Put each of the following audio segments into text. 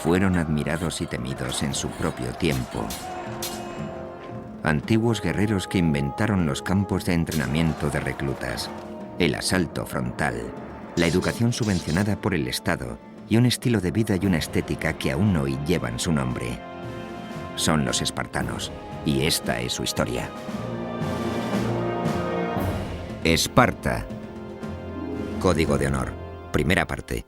fueron admirados y temidos en su propio tiempo. Antiguos guerreros que inventaron los campos de entrenamiento de reclutas, el asalto frontal, la educación subvencionada por el Estado y un estilo de vida y una estética que aún hoy llevan su nombre. Son los espartanos, y esta es su historia. Esparta. Código de honor. Primera parte.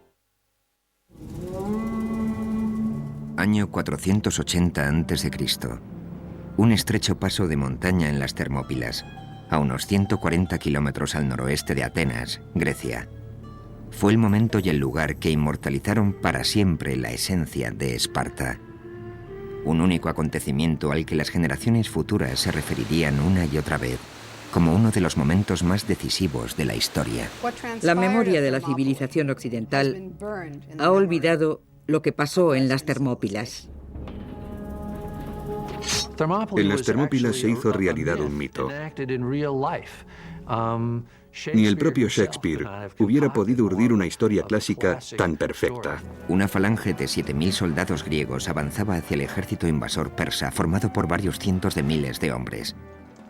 Año 480 a.C. Un estrecho paso de montaña en las Termópilas, a unos 140 kilómetros al noroeste de Atenas, Grecia. Fue el momento y el lugar que inmortalizaron para siempre la esencia de Esparta. Un único acontecimiento al que las generaciones futuras se referirían una y otra vez como uno de los momentos más decisivos de la historia. La memoria de la civilización occidental ha olvidado lo que pasó en las Termópilas. En las Termópilas se hizo realidad un mito. Ni el propio Shakespeare hubiera podido urdir una historia clásica tan perfecta. Una falange de 7.000 soldados griegos avanzaba hacia el ejército invasor persa, formado por varios cientos de miles de hombres.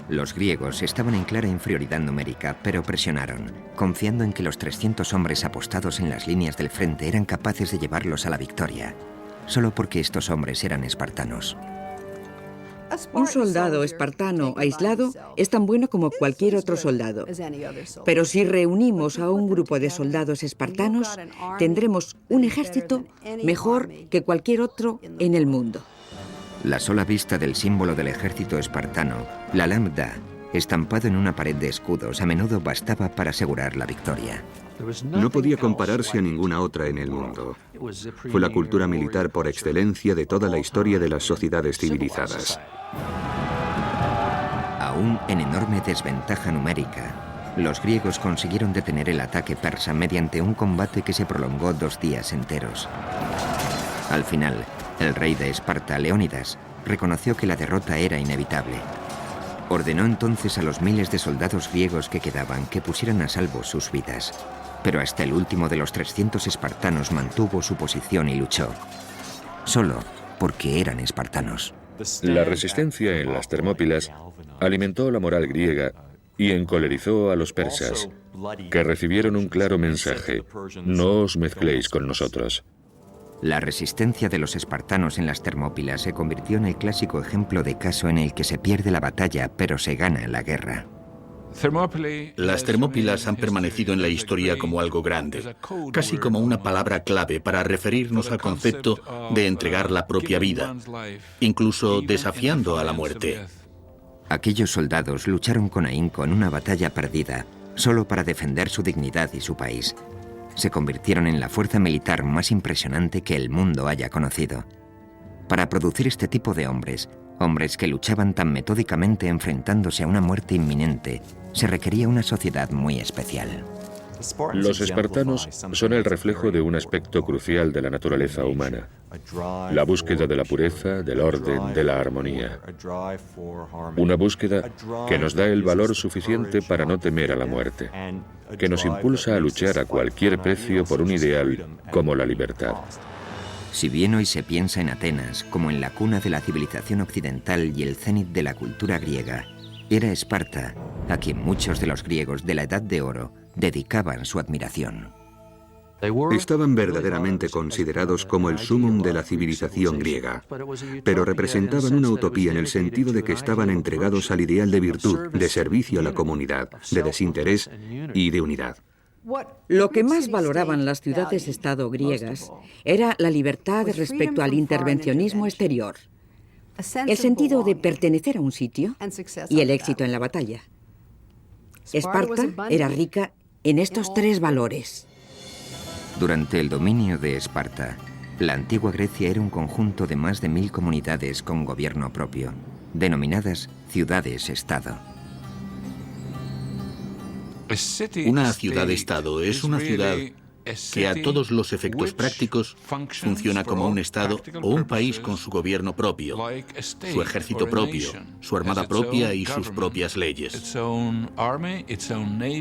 Los griegos estaban en clara inferioridad numérica, pero presionaron, confiando en que los 300 hombres apostados en las líneas del frente eran capaces de llevarlos a la victoria, solo porque estos hombres eran espartanos. Un soldado espartano aislado es tan bueno como cualquier otro soldado. Pero si reunimos a un grupo de soldados espartanos, tendremos un ejército mejor que cualquier otro en el mundo. La sola vista del símbolo del ejército espartano, la lambda, estampado en una pared de escudos, a menudo bastaba para asegurar la victoria. No podía compararse a ninguna otra en el mundo. Fue la cultura militar por excelencia de toda la historia de las sociedades civilizadas. Aún en enorme desventaja numérica, los griegos consiguieron detener el ataque persa mediante un combate que se prolongó 2 días enteros. Al final, el rey de Esparta, Leónidas, reconoció que la derrota era inevitable. Ordenó entonces a los miles de soldados griegos que quedaban que pusieran a salvo sus vidas. Pero hasta el último de los 300 espartanos mantuvo su posición y luchó. Solo porque eran espartanos. La resistencia en las Termópilas alimentó la moral griega y encolerizó a los persas, que recibieron un claro mensaje: no os mezcléis con nosotros. La resistencia de los espartanos en las Termópilas se convirtió en el clásico ejemplo de caso en el que se pierde la batalla, pero se gana la guerra. Las Termópilas han permanecido en la historia como algo grande, casi como una palabra clave para referirnos al concepto de entregar la propia vida, incluso desafiando a la muerte. Aquellos soldados lucharon con ahínco en una batalla perdida, solo para defender su dignidad y su país. Se convirtieron en la fuerza militar más impresionante que el mundo haya conocido. Para producir este tipo de hombres que luchaban tan metódicamente enfrentándose a una muerte inminente, se requería una sociedad muy especial. Los espartanos son el reflejo de un aspecto crucial de la naturaleza humana: la búsqueda de la pureza, del orden, de la armonía. Una búsqueda que nos da el valor suficiente para no temer a la muerte, que nos impulsa a luchar a cualquier precio por un ideal como la libertad. Si bien hoy se piensa en Atenas como en la cuna de la civilización occidental y el cénit de la cultura griega, era Esparta a quien muchos de los griegos de la Edad de Oro dedicaban su admiración. Estaban verdaderamente considerados como el sumum de la civilización griega, pero representaban una utopía en el sentido de que estaban entregados al ideal de virtud, de servicio a la comunidad, de desinterés y de unidad. Lo que más valoraban las ciudades-estado griegas era la libertad respecto al intervencionismo exterior, el sentido de pertenecer a un sitio y el éxito en la batalla. Esparta era rica en estos 3 valores. Durante el dominio de Esparta, la antigua Grecia era un conjunto de más de 1000 comunidades con gobierno propio, denominadas ciudades-estado. Una ciudad-estado es una ciudad que a todos los efectos prácticos funciona como un estado o un país con su gobierno propio, su ejército propio, su armada propia y sus propias leyes.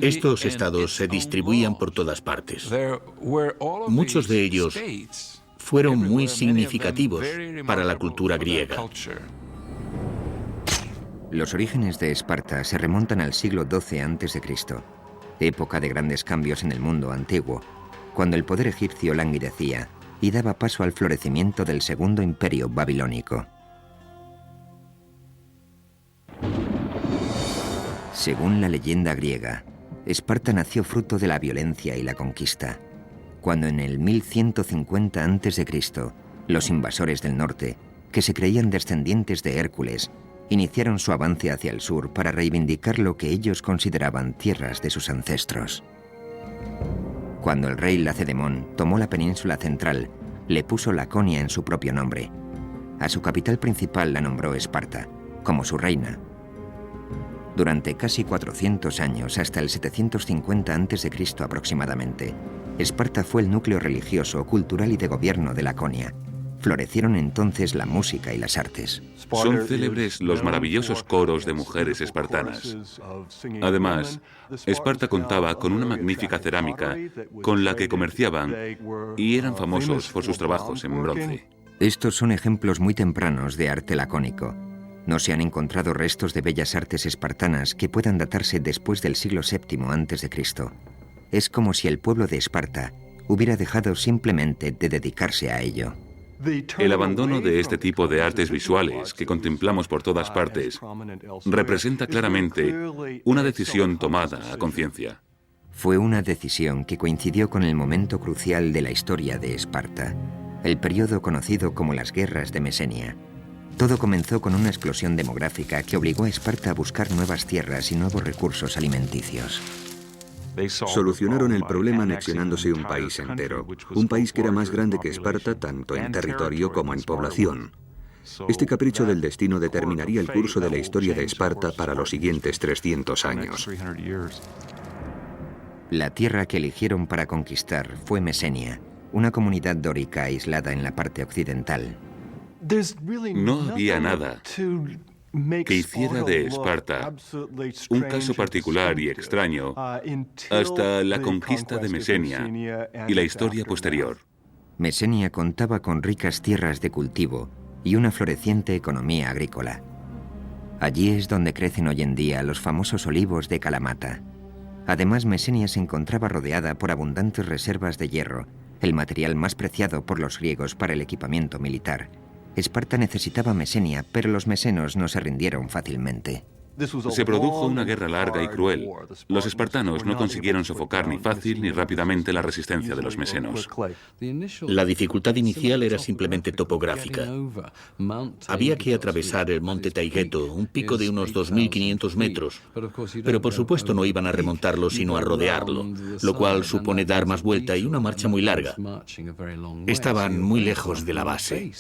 Estos estados se distribuían por todas partes. Muchos de ellos fueron muy significativos para la cultura griega. Los orígenes de Esparta se remontan al siglo XII a.C., época de grandes cambios en el mundo antiguo, cuando el poder egipcio languidecía y daba paso al florecimiento del Segundo Imperio Babilónico. Según la leyenda griega, Esparta nació fruto de la violencia y la conquista, cuando en el 1150 a.C., los invasores del norte, que se creían descendientes de Hércules, iniciaron su avance hacia el sur para reivindicar lo que ellos consideraban tierras de sus ancestros. Cuando el rey Lacedemón tomó la península central, le puso Laconia en su propio nombre. A su capital principal la nombró Esparta, como su reina. Durante casi 400 años, hasta el 750 a.C. aproximadamente, Esparta fue el núcleo religioso, cultural y de gobierno de Laconia. Florecieron entonces la música y las artes. Son célebres los maravillosos coros de mujeres espartanas. Además, Esparta contaba con una magnífica cerámica con la que comerciaban y eran famosos por sus trabajos en bronce. Estos son ejemplos muy tempranos de arte lacónico. No se han encontrado restos de bellas artes espartanas que puedan datarse después del siglo VII a.C. Es como si el pueblo de Esparta hubiera dejado simplemente de dedicarse a ello. El abandono de este tipo de artes visuales que contemplamos por todas partes representa claramente una decisión tomada a conciencia. Fue una decisión que coincidió con el momento crucial de la historia de Esparta, el periodo conocido como las Guerras de Mesenia. Todo comenzó con una explosión demográfica que obligó a Esparta a buscar nuevas tierras y nuevos recursos alimenticios. Solucionaron el problema anexionándose un país entero, un país que era más grande que Esparta tanto en territorio como en población. Este capricho del destino determinaría el curso de la historia de Esparta para los siguientes 300 años. La tierra que eligieron para conquistar fue Mesenia, una comunidad dórica aislada en la parte occidental. No había nada que hiciera de Esparta un caso particular y extraño hasta la conquista de Mesenia y la historia posterior. Mesenia contaba con ricas tierras de cultivo y una floreciente economía agrícola. Allí es donde crecen hoy en día los famosos olivos de Kalamata. Además, Mesenia se encontraba rodeada por abundantes reservas de hierro, el material más preciado por los griegos para el equipamiento militar. Esparta necesitaba Mesenia, pero los mesenos no se rindieron fácilmente. Se produjo una guerra larga y cruel. Los espartanos no consiguieron sofocar ni fácil ni rápidamente la resistencia de los mesenos. La dificultad inicial era simplemente topográfica. Había que atravesar el monte Taygeto, un pico de unos 2.500 metros, pero por supuesto no iban a remontarlo sino a rodearlo, lo cual supone dar más vuelta y una marcha muy larga. Estaban muy lejos de la base.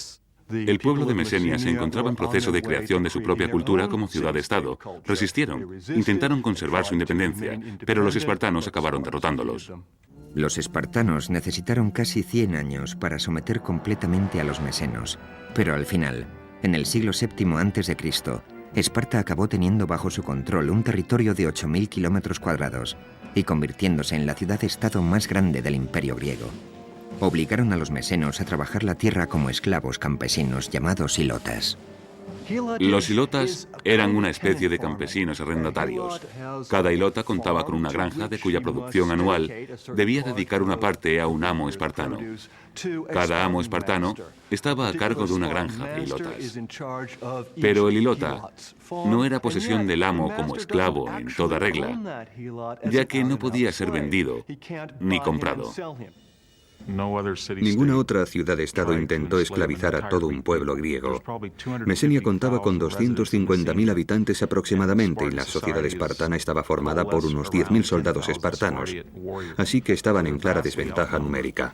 El pueblo de Mesenia se encontraba en proceso de creación de su propia cultura como ciudad-estado. Resistieron, intentaron conservar su independencia, pero los espartanos acabaron derrotándolos. Los espartanos necesitaron casi 100 años para someter completamente a los mesenos, pero al final, en el siglo VII a.C., Esparta acabó teniendo bajo su control un territorio de 8.000 kilómetros cuadrados y convirtiéndose en la ciudad-estado más grande del imperio griego. Obligaron a los mesenos a trabajar la tierra como esclavos campesinos llamados hilotas. Los hilotas eran una especie de campesinos arrendatarios. Cada hilota contaba con una granja de cuya producción anual debía dedicar una parte a un amo espartano. Cada amo espartano estaba a cargo de una granja de hilotas. Pero el hilota no era posesión del amo como esclavo en toda regla, ya que no podía ser vendido ni comprado. Ninguna otra ciudad-estado intentó esclavizar a todo un pueblo griego. Mesenia contaba con 250.000 habitantes aproximadamente y la sociedad espartana estaba formada por unos 10.000 soldados espartanos, así que estaban en clara desventaja numérica.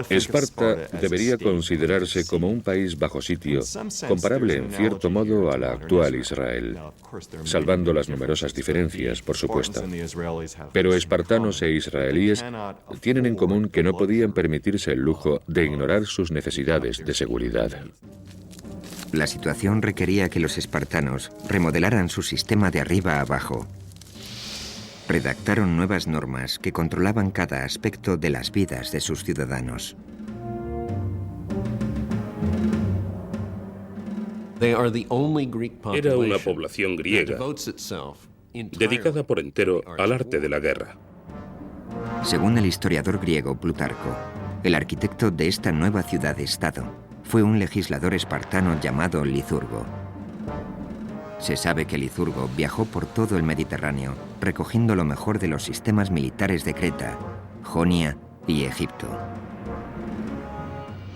Esparta debería considerarse como un país bajo sitio, comparable en cierto modo a la actual Israel, salvando las numerosas diferencias, por supuesto. Pero espartanos e israelíes tienen en común que no podían permitirse el lujo de ignorar sus necesidades de seguridad. La situación requería que los espartanos remodelaran su sistema de arriba a abajo. Redactaron nuevas normas que controlaban cada aspecto de las vidas de sus ciudadanos. Era una población griega dedicada por entero al arte de la guerra. Según el historiador griego Plutarco, el arquitecto de esta nueva ciudad-estado fue un legislador espartano llamado Licurgo. Se sabe que Licurgo viajó por todo el Mediterráneo, recogiendo lo mejor de los sistemas militares de Creta, Jonia y Egipto.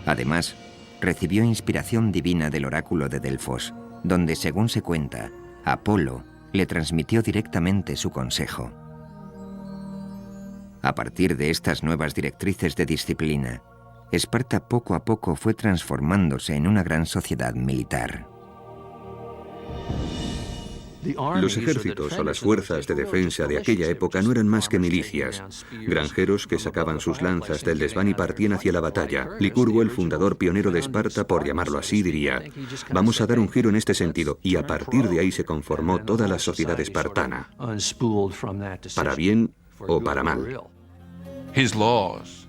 Además, recibió inspiración divina del oráculo de Delfos, donde, según se cuenta, Apolo le transmitió directamente su consejo. A partir de estas nuevas directrices de disciplina, Esparta poco a poco fue transformándose en una gran sociedad militar. Los ejércitos o las fuerzas de defensa de aquella época no eran más que milicias, granjeros que sacaban sus lanzas del desván y partían hacia la batalla. Licurgo, el fundador pionero de Esparta, por llamarlo así, diría: vamos a dar un giro en este sentido, y a partir de ahí se conformó toda la sociedad espartana, para bien o para mal.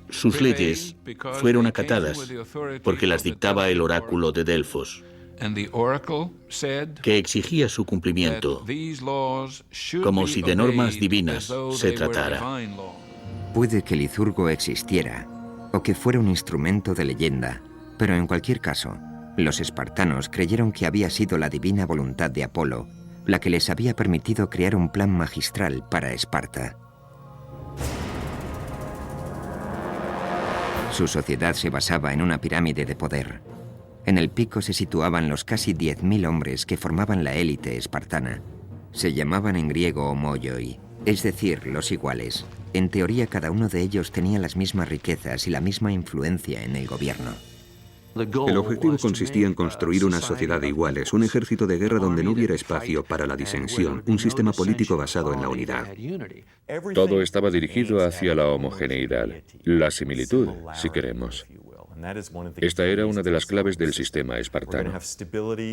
Sus leyes fueron acatadas porque las dictaba el oráculo de Delfos, que exigía su cumplimiento, como si de normas divinas se tratara. Puede que Licurgo existiera, o que fuera un instrumento de leyenda, pero en cualquier caso, los espartanos creyeron que había sido la divina voluntad de Apolo la que les había permitido crear un plan magistral para Esparta. Su sociedad se basaba en una pirámide de poder. En el pico se situaban los casi 10.000 hombres que formaban la élite espartana. Se llamaban en griego homoioi, es decir, los iguales. En teoría, cada uno de ellos tenía las mismas riquezas y la misma influencia en el gobierno. El objetivo consistía en construir una sociedad de iguales, un ejército de guerra donde no hubiera espacio para la disensión, un sistema político basado en la unidad. Todo estaba dirigido hacia la homogeneidad, la similitud, si queremos. Esta era una de las claves del sistema espartano.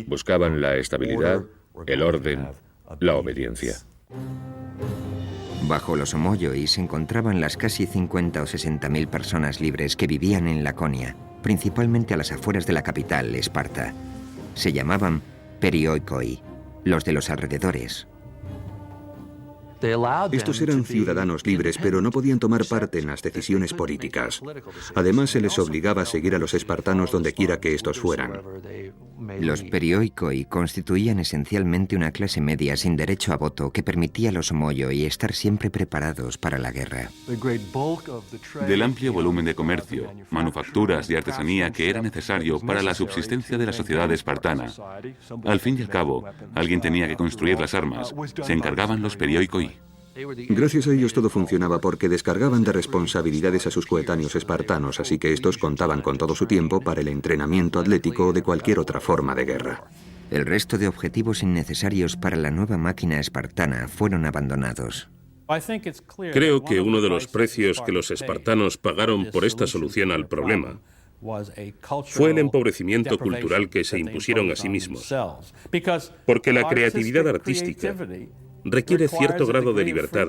Buscaban la estabilidad, el orden, la obediencia. Bajo los homoioi se encontraban las casi 50 o 60.000 personas libres que vivían en Laconia, principalmente a las afueras de la capital, Esparta. Se llamaban perioikoi, los de los alrededores. Estos eran ciudadanos libres, pero no podían tomar parte en las decisiones políticas. Además, se les obligaba a seguir a los espartanos donde quiera que estos fueran. Los perioikoi constituían esencialmente una clase media sin derecho a voto que permitía a los homoioi estar siempre preparados para la guerra. Del amplio volumen de comercio, manufacturas y artesanía que era necesario para la subsistencia de la sociedad espartana, al fin y al cabo, alguien tenía que construir las armas. Se encargaban los perioikoi. Gracias a ellos todo funcionaba porque descargaban de responsabilidades a sus coetáneos espartanos, así que estos contaban con todo su tiempo para el entrenamiento atlético o de cualquier otra forma de guerra. El resto de objetivos innecesarios para la nueva máquina espartana fueron abandonados. Creo que uno de los precios que los espartanos pagaron por esta solución al problema fue el empobrecimiento cultural que se impusieron a sí mismos, porque la creatividad artística requiere cierto grado de libertad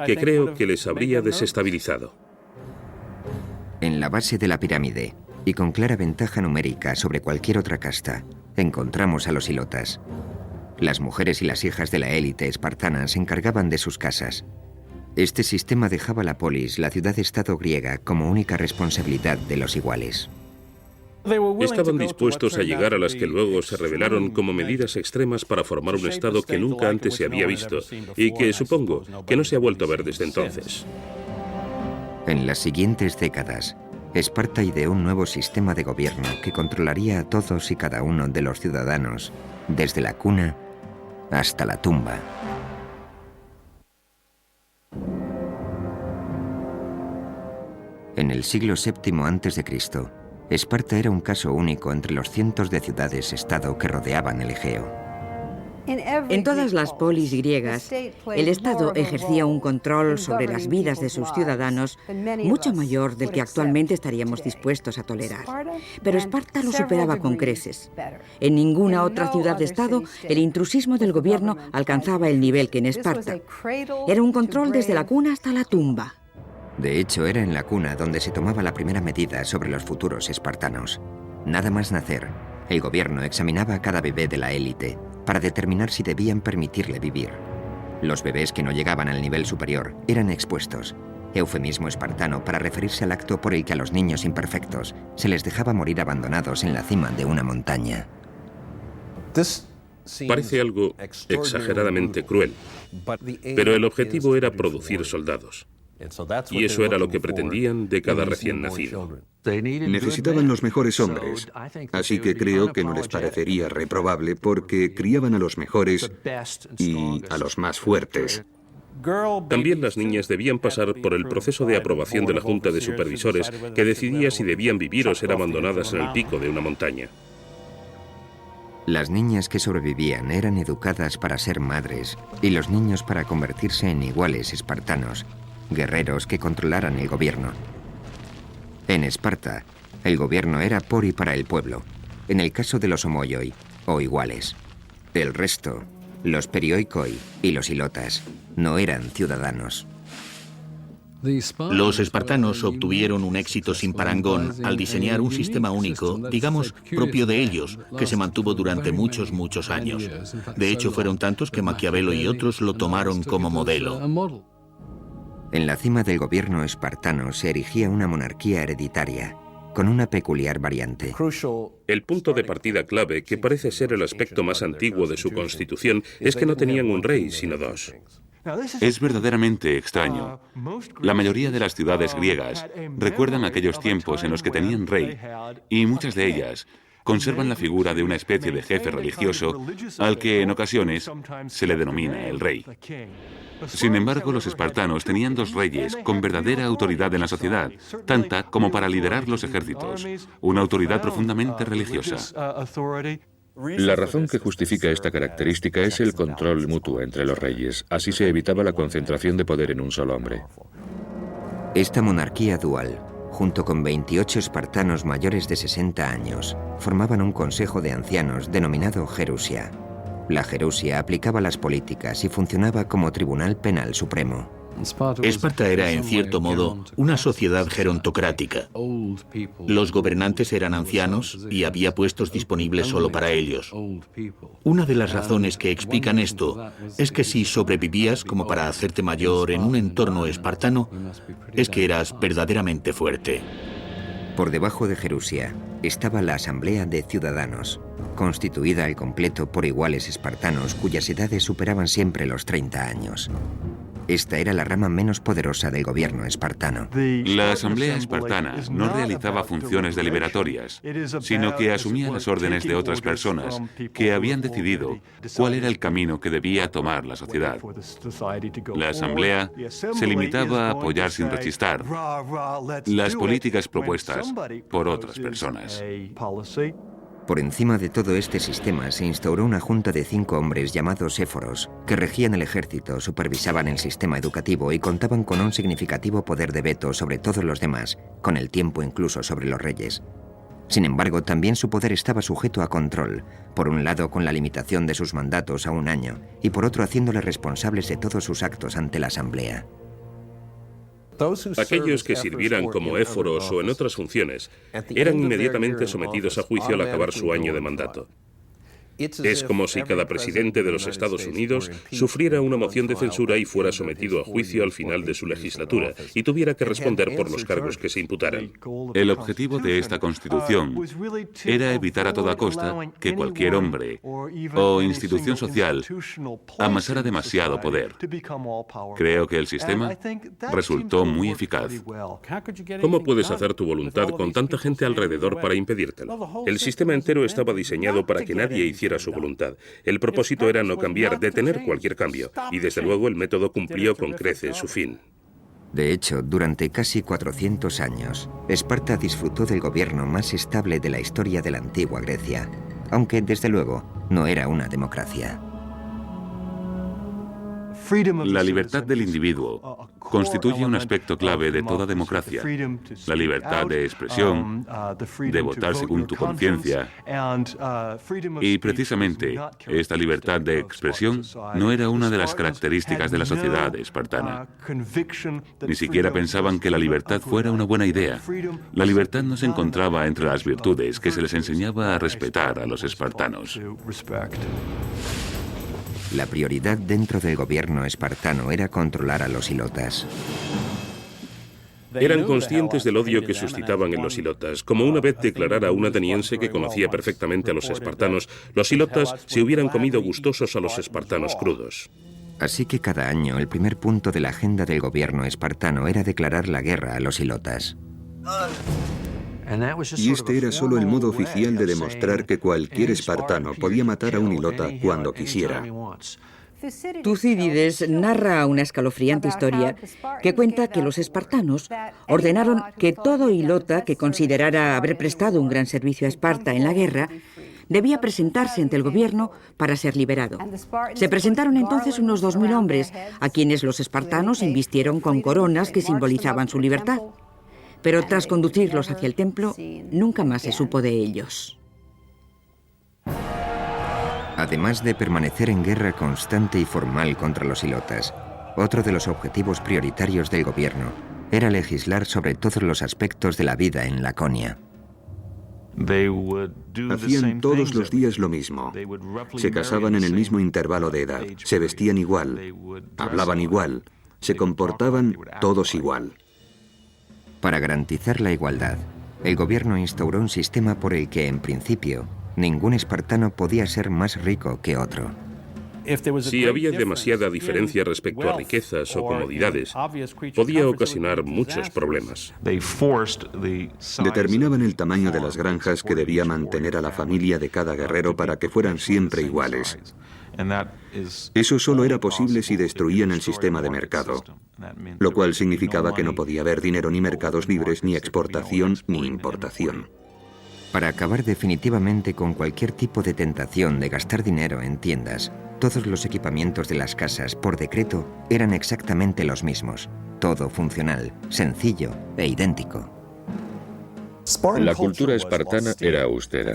que creo que les habría desestabilizado. En la base de la pirámide, y con clara ventaja numérica sobre cualquier otra casta, encontramos a los hilotas. Las mujeres y las hijas de la élite espartana se encargaban de sus casas. Este sistema dejaba la polis, la ciudad-estado griega, como única responsabilidad de los iguales. Estaban dispuestos a llegar a las que luego se revelaron como medidas extremas para formar un Estado que nunca antes se había visto y que, supongo, que no se ha vuelto a ver desde entonces. En las siguientes décadas, Esparta ideó un nuevo sistema de gobierno que controlaría a todos y cada uno de los ciudadanos, desde la cuna hasta la tumba. En el siglo VII a.C., Esparta era un caso único entre los cientos de ciudades-estado que rodeaban el Egeo. En todas las polis griegas, el Estado ejercía un control sobre las vidas de sus ciudadanos mucho mayor del que actualmente estaríamos dispuestos a tolerar. Pero Esparta lo superaba con creces. En ninguna otra ciudad-estado el intrusismo del gobierno alcanzaba el nivel que en Esparta. Era un control desde la cuna hasta la tumba. De hecho, era en la cuna donde se tomaba la primera medida sobre los futuros espartanos. Nada más nacer, El gobierno examinaba a cada bebé de la élite para determinar si debían permitirle vivir. Los bebés que no llegaban al nivel superior eran expuestos, eufemismo espartano para referirse al acto por el que a los niños imperfectos se les dejaba morir abandonados en la cima de una montaña. Parece algo exageradamente cruel, pero el objetivo era producir soldados. Y eso era lo que pretendían de cada recién nacido. Necesitaban los mejores hombres, así que creo que no les parecería reprobable porque criaban a los mejores y a los más fuertes. También las niñas debían pasar por el proceso de aprobación de la Junta de Supervisores, que decidía si debían vivir o ser abandonadas en el pico de una montaña. Las niñas que sobrevivían eran educadas para ser madres y los niños para convertirse en iguales espartanos, guerreros que controlaran el gobierno. En Esparta, el gobierno era por y para el pueblo, en el caso de los homoioi, o iguales. El resto, los perioikoi y los ilotas, no eran ciudadanos. Los espartanos obtuvieron un éxito sin parangón al diseñar un sistema único, digamos, propio de ellos, que se mantuvo durante muchos años. De hecho, fueron tantos que Maquiavelo y otros lo tomaron como modelo. En la cima del gobierno espartano se erigía una monarquía hereditaria, con una peculiar variante. El punto de partida clave, que parece ser el aspecto más antiguo de su constitución, es que no tenían un rey, sino dos. Es verdaderamente extraño. La mayoría de las ciudades griegas recuerdan aquellos tiempos en los que tenían rey, y muchas de ellas conservan la figura de una especie de jefe religioso al que en ocasiones se le denomina el rey. Sin embargo, los espartanos tenían dos reyes con verdadera autoridad en la sociedad, tanta como para liderar los ejércitos, una autoridad profundamente religiosa. La razón que justifica esta característica es el control mutuo entre los reyes. Así se evitaba la concentración de poder en un solo hombre. Esta monarquía dual, junto con 28 espartanos mayores de 60 años, formaban un consejo de ancianos denominado Gerusia. La Gerusia aplicaba las políticas y funcionaba como tribunal penal supremo. Esparta era, en cierto modo, una sociedad gerontocrática. Los gobernantes eran ancianos y había puestos disponibles solo para ellos. Una de las razones que explican esto es que si sobrevivías como para hacerte mayor en un entorno espartano, es que eras verdaderamente fuerte. Por debajo de Gerusia estaba la Asamblea de Ciudadanos, constituida al completo por iguales espartanos cuyas edades superaban siempre los 30 años. Esta era la rama menos poderosa del gobierno espartano. La asamblea espartana no realizaba funciones deliberatorias, sino que asumía las órdenes de otras personas que habían decidido cuál era el camino que debía tomar la sociedad. La asamblea se limitaba a apoyar sin rechistar las políticas propuestas por otras personas. Por encima de todo este sistema se instauró una junta de 5 hombres llamados éforos, que regían el ejército, supervisaban el sistema educativo y contaban con un significativo poder de veto sobre todos los demás, con el tiempo incluso sobre los reyes. Sin embargo, también su poder estaba sujeto a control, por un lado con la limitación de sus mandatos a 1 año, y por otro haciéndoles responsables de todos sus actos ante la asamblea. Aquellos que sirvieran como éforos o en otras funciones eran inmediatamente sometidos a juicio al acabar su año de mandato. Es como si cada presidente de los Estados Unidos sufriera una moción de censura y fuera sometido a juicio al final de su legislatura y tuviera que responder por los cargos que se imputaran. El objetivo de esta Constitución era evitar a toda costa que cualquier hombre o institución social amasara demasiado poder. Creo que el sistema resultó muy eficaz. ¿Cómo puedes hacer tu voluntad con tanta gente alrededor para impedírtelo? El sistema entero estaba diseñado para que nadie hiciera su voluntad. El propósito era no cambiar, detener cualquier cambio, y desde luego el método cumplió con creces su fin. De hecho, durante casi 400 años, Esparta disfrutó del gobierno más estable de la historia de la antigua Grecia, aunque desde luego no era una democracia. La libertad del individuo constituye un aspecto clave de toda democracia. La libertad de expresión, de votar según tu conciencia. Y precisamente esta libertad de expresión no era una de las características de la sociedad espartana. Ni siquiera pensaban que la libertad fuera una buena idea. La libertad no se encontraba entre las virtudes que se les enseñaba a respetar a los espartanos. La prioridad dentro del gobierno espartano era controlar a los ilotas. Eran conscientes del odio que suscitaban en los ilotas. Como una vez declarara un ateniense que conocía perfectamente a los espartanos, los ilotas se hubieran comido gustosos a los espartanos crudos. Así que cada año el primer punto de la agenda del gobierno espartano era declarar la guerra a los ilotas. Y este era solo el modo oficial de demostrar que cualquier espartano podía matar a un ilota cuando quisiera. Tucídides narra una escalofriante historia que cuenta que los espartanos ordenaron que todo ilota que considerara haber prestado un gran servicio a Esparta en la guerra debía presentarse ante el gobierno para ser liberado. Se presentaron entonces unos 2000 hombres, a quienes los espartanos invistieron con coronas que simbolizaban su libertad. Pero tras conducirlos hacia el templo, nunca más se supo de ellos. Además de permanecer en guerra constante y formal contra los ilotas, otro de los objetivos prioritarios del gobierno era legislar sobre todos los aspectos de la vida en Laconia. Hacían todos los días lo mismo. Se casaban en el mismo intervalo de edad, se vestían igual, hablaban igual, se comportaban todos igual. Para garantizar la igualdad, el gobierno instauró un sistema por el que, en principio, ningún espartano podía ser más rico que otro. Si había demasiada diferencia respecto a riquezas o comodidades, podía ocasionar muchos problemas. Determinaban el tamaño de las granjas que debía mantener a la familia de cada guerrero para que fueran siempre iguales. Eso solo era posible si destruían el sistema de mercado, lo cual significaba que no podía haber dinero ni mercados libres, ni exportación ni importación. Para acabar definitivamente con cualquier tipo de tentación de gastar dinero en tiendas, todos los equipamientos de las casas, por decreto, eran exactamente los mismos. Todo funcional, sencillo e idéntico. La cultura espartana era austera.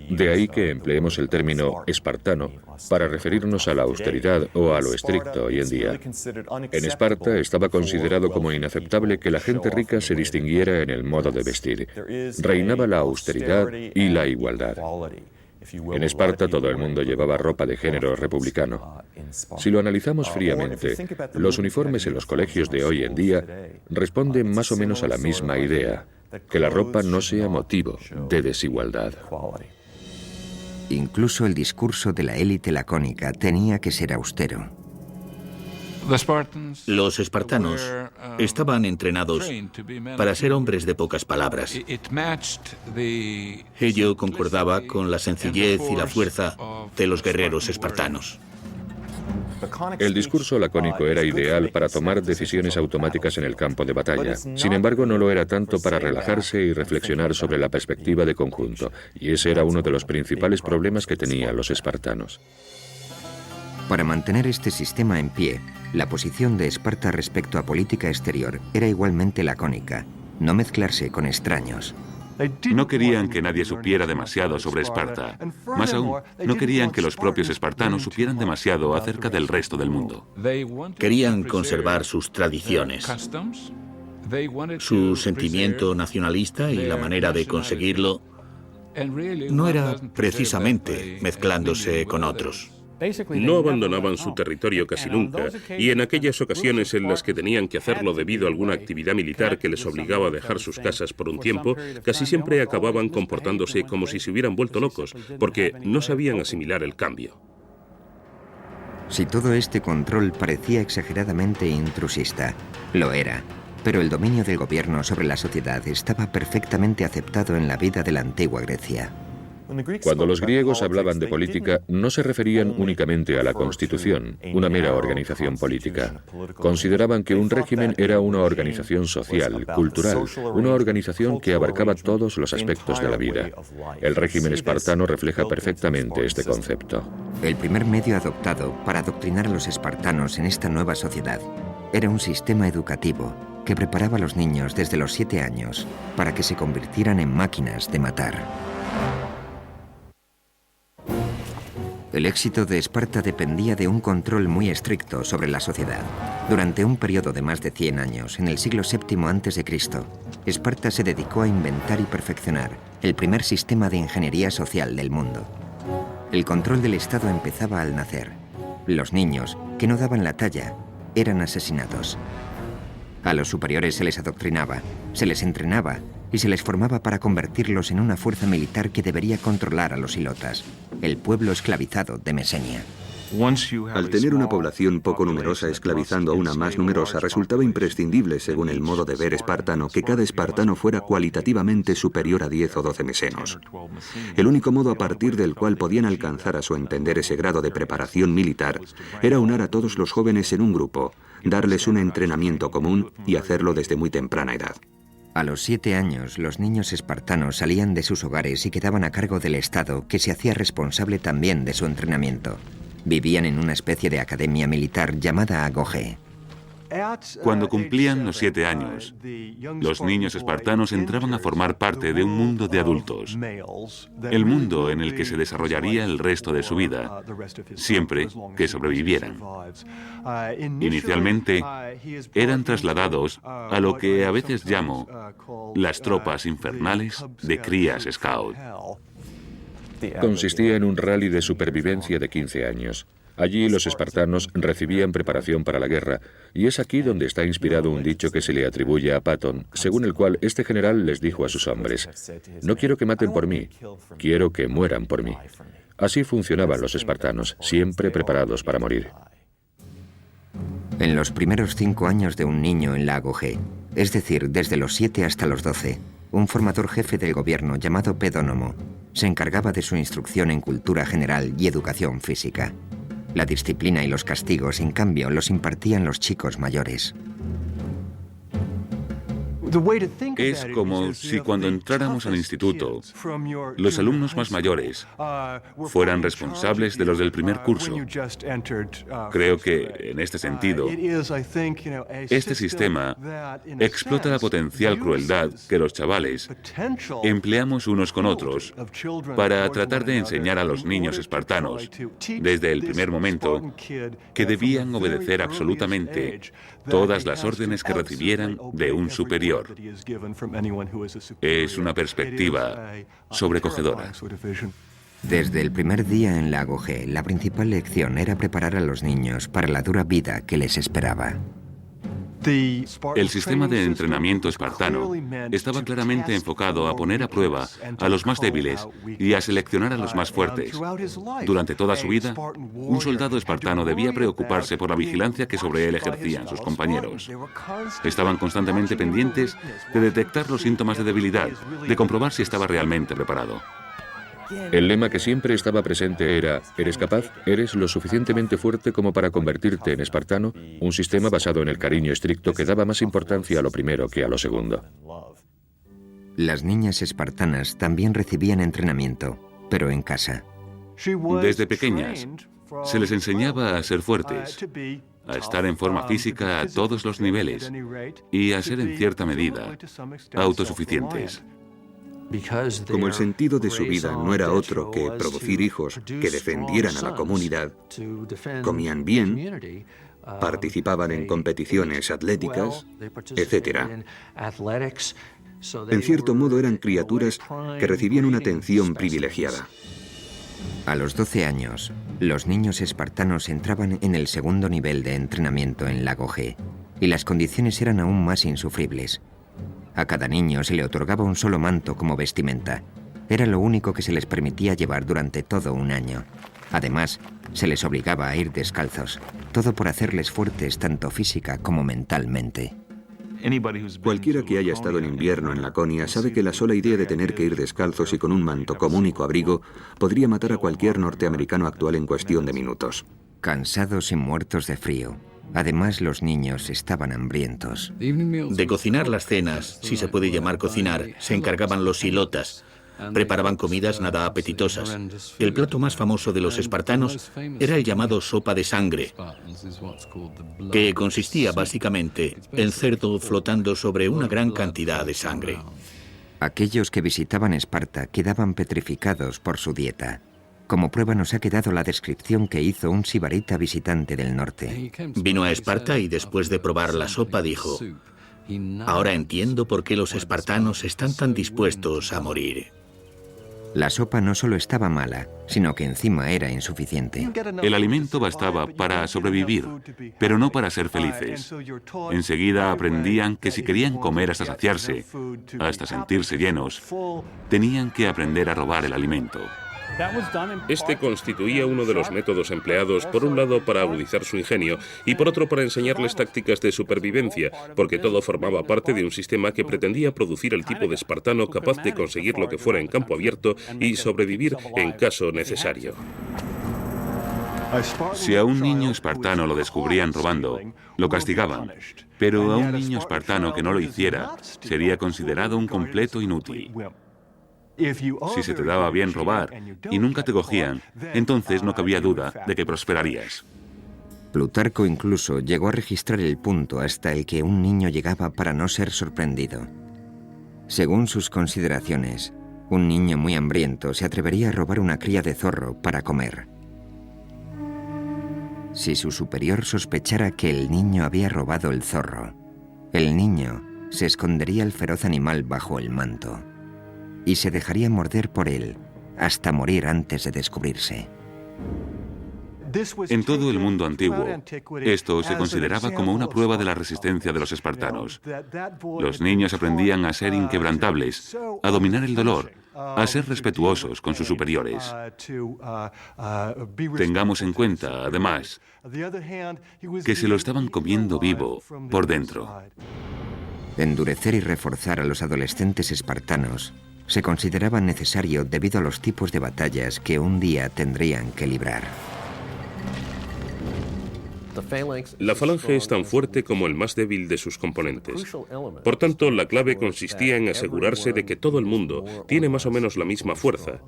De ahí que empleemos el término espartano para referirnos a la austeridad o a lo estricto hoy en día. En Esparta estaba considerado como inaceptable que la gente rica se distinguiera en el modo de vestir. Reinaba la austeridad y la igualdad. En Esparta todo el mundo llevaba ropa de género republicano. Si lo analizamos fríamente, los uniformes en los colegios de hoy en día responden más o menos a la misma idea, que la ropa no sea motivo de desigualdad. Incluso el discurso de la élite lacónica tenía que ser austero. Los espartanos estaban entrenados para ser hombres de pocas palabras. Ello concordaba con la sencillez y la fuerza de los guerreros espartanos. El discurso lacónico era ideal para tomar decisiones automáticas en el campo de batalla. Sin embargo, no lo era tanto para relajarse y reflexionar sobre la perspectiva de conjunto, y ese era uno de los principales problemas que tenían los espartanos. Para mantener este sistema en pie, la posición de Esparta respecto a política exterior era igualmente lacónica: no mezclarse con extraños. No querían que nadie supiera demasiado sobre Esparta. Más aún, no querían que los propios espartanos supieran demasiado acerca del resto del mundo. Querían conservar sus tradiciones, su sentimiento nacionalista, y la manera de conseguirlo no era precisamente mezclándose con otros. No abandonaban su territorio casi nunca, y en aquellas ocasiones en las que tenían que hacerlo debido a alguna actividad militar que les obligaba a dejar sus casas por un tiempo, casi siempre acababan comportándose como si se hubieran vuelto locos, porque no sabían asimilar el cambio. Si todo este control parecía exageradamente intrusista, lo era, pero el dominio del gobierno sobre la sociedad estaba perfectamente aceptado en la vida de la antigua Grecia. Cuando los griegos hablaban de política, no se referían únicamente a la Constitución, una mera organización política. Consideraban que un régimen era una organización social, cultural, una organización que abarcaba todos los aspectos de la vida. El régimen espartano refleja perfectamente este concepto. El primer medio adoptado para adoctrinar a los espartanos en esta nueva sociedad era un sistema educativo que preparaba a los niños desde los 7 años para que se convirtieran en máquinas de matar. El éxito de Esparta dependía de un control muy estricto sobre la sociedad. Durante un periodo de más de 100 años, en el siglo VII a.C., Esparta se dedicó a inventar y perfeccionar el primer sistema de ingeniería social del mundo. El control del Estado empezaba al nacer. Los niños, que no daban la talla, eran asesinados. A los superiores se les adoctrinaba, se les entrenaba y se les formaba para convertirlos en una fuerza militar que debería controlar a los ilotas, el pueblo esclavizado de Mesenia. Al tener una población poco numerosa esclavizando a una más numerosa, resultaba imprescindible, según el modo de ver espartano, que cada espartano fuera cualitativamente superior a 10 o 12 mesenos. El único modo a partir del cual podían alcanzar a su entender ese grado de preparación militar era unar a todos los jóvenes en un grupo, darles un entrenamiento común y hacerlo desde muy temprana edad. A los 7 años, los niños espartanos salían de sus hogares y quedaban a cargo del Estado, que se hacía responsable también de su entrenamiento. Vivían en una especie de academia militar llamada Agogé. Cuando cumplían los 7 años, los niños espartanos entraban a formar parte de un mundo de adultos, el mundo en el que se desarrollaría el resto de su vida, siempre que sobrevivieran. Inicialmente, eran trasladados a lo que a veces llamo las tropas infernales de crías scout. Consistía en un rally de supervivencia de 15 años. Allí los espartanos recibían preparación para la guerra, y es aquí donde está inspirado un dicho que se le atribuye a Patón, según el cual este general les dijo a sus hombres: «No quiero que maten por mí, quiero que mueran por mí». Así funcionaban los espartanos, siempre preparados para morir. En los primeros 5 años de un niño en la Agogé, es decir, desde los 7 hasta los 12, un formador jefe del gobierno llamado Pedónomo se encargaba de su instrucción en cultura general y educación física. La disciplina y los castigos, en cambio, los impartían los chicos mayores. Es como si cuando entráramos al instituto, los alumnos más mayores fueran responsables de los del primer curso. Creo que, en este sentido, este sistema explota la potencial crueldad que los chavales empleamos unos con otros para tratar de enseñar a los niños espartanos, desde el primer momento, que debían obedecer absolutamente todas las órdenes que recibieran de un superior. Es una perspectiva sobrecogedora. Desde el primer día en la Agogé, la principal lección era preparar a los niños para la dura vida que les esperaba. El sistema de entrenamiento espartano estaba claramente enfocado a poner a prueba a los más débiles y a seleccionar a los más fuertes. Durante toda su vida, un soldado espartano debía preocuparse por la vigilancia que sobre él ejercían sus compañeros. Estaban constantemente pendientes de detectar los síntomas de debilidad, de comprobar si estaba realmente preparado. El lema que siempre estaba presente era: ¿eres capaz? ¿Eres lo suficientemente fuerte como para convertirte en espartano? Un sistema basado en el cariño estricto que daba más importancia a lo primero que a lo segundo. Las niñas espartanas también recibían entrenamiento, pero en casa. Desde pequeñas, se les enseñaba a ser fuertes, a estar en forma física a todos los niveles y a ser, en cierta medida, autosuficientes. Como el sentido de su vida no era otro que producir hijos que defendieran a la comunidad, comían bien, participaban en competiciones atléticas, etc. En cierto modo eran criaturas que recibían una atención privilegiada. A los 12 años, los niños espartanos entraban en el segundo nivel de entrenamiento en la Agogé, y las condiciones eran aún más insufribles. A cada niño se le otorgaba un solo manto como vestimenta. Era lo único que se les permitía llevar durante todo un año. Además, se les obligaba a ir descalzos, todo por hacerles fuertes tanto física como mentalmente. Cualquiera que haya estado en invierno en Laconia sabe que la sola idea de tener que ir descalzos y con un manto como único abrigo podría matar a cualquier norteamericano actual en cuestión de minutos. Cansados y muertos de frío. Además, los niños estaban hambrientos. De cocinar las cenas, si se puede llamar cocinar, se encargaban los ilotas. Preparaban comidas nada apetitosas. El plato más famoso de los espartanos era el llamado sopa de sangre, que consistía básicamente en cerdo flotando sobre una gran cantidad de sangre. Aquellos que visitaban Esparta quedaban petrificados por su dieta. Como prueba nos ha quedado la descripción que hizo un sibarita visitante del norte. Vino a Esparta y después de probar la sopa dijo: ahora entiendo por qué los espartanos están tan dispuestos a morir. La sopa no solo estaba mala, sino que encima era insuficiente. El alimento bastaba para sobrevivir, pero no para ser felices. Enseguida aprendían que si querían comer hasta saciarse, hasta sentirse llenos, tenían que aprender a robar el alimento. Este constituía uno de los métodos empleados, por un lado para agudizar su ingenio y por otro para enseñarles tácticas de supervivencia, porque todo formaba parte de un sistema que pretendía producir el tipo de espartano capaz de conseguir lo que fuera en campo abierto y sobrevivir en caso necesario. Si a un niño espartano lo descubrían robando, lo castigaban, pero a un niño espartano que no lo hiciera sería considerado un completo inútil. Si se te daba bien robar y nunca te cogían, entonces no cabía duda de que prosperarías. Plutarco incluso llegó a registrar el punto hasta el que un niño llegaba para no ser sorprendido. Según sus consideraciones, un niño muy hambriento se atrevería a robar una cría de zorro para comer. Si su superior sospechara que el niño había robado el zorro, el niño se escondería el feroz animal bajo el manto y se dejaría morder por él hasta morir antes de descubrirse. En todo el mundo antiguo, esto se consideraba como una prueba de la resistencia de los espartanos. Los niños aprendían a ser inquebrantables, a dominar el dolor, a ser respetuosos con sus superiores. Tengamos en cuenta, además, que se lo estaban comiendo vivo por dentro. Endurecer y reforzar a los adolescentes espartanos se consideraba necesario debido a los tipos de batallas que un día tendrían que librar. La falange es tan fuerte como el más débil de sus componentes. Por tanto, la clave consistía en asegurarse de que todo el mundo tiene más o menos la misma fuerza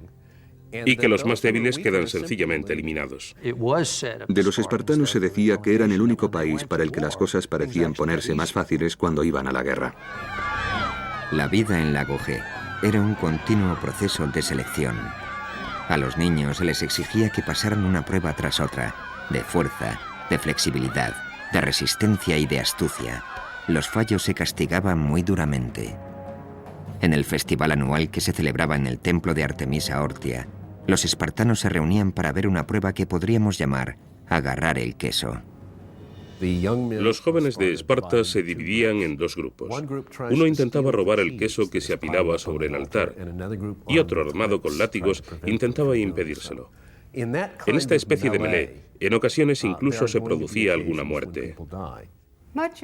y que los más débiles quedan sencillamente eliminados. De los espartanos se decía que eran el único país para el que las cosas parecían ponerse más fáciles cuando iban a la guerra. La vida en Lago G era un continuo proceso de selección. A los niños se les exigía que pasaran una prueba tras otra, de fuerza, de flexibilidad, de resistencia y de astucia. Los fallos se castigaban muy duramente. En el festival anual que se celebraba en el templo de Artemisa Ortia, los espartanos se reunían para ver una prueba que podríamos llamar agarrar el queso. Los jóvenes de Esparta se dividían en dos grupos. Uno intentaba robar el queso que se apilaba sobre el altar y otro, armado con látigos, intentaba impedírselo. En esta especie de melee, en ocasiones incluso se producía alguna muerte.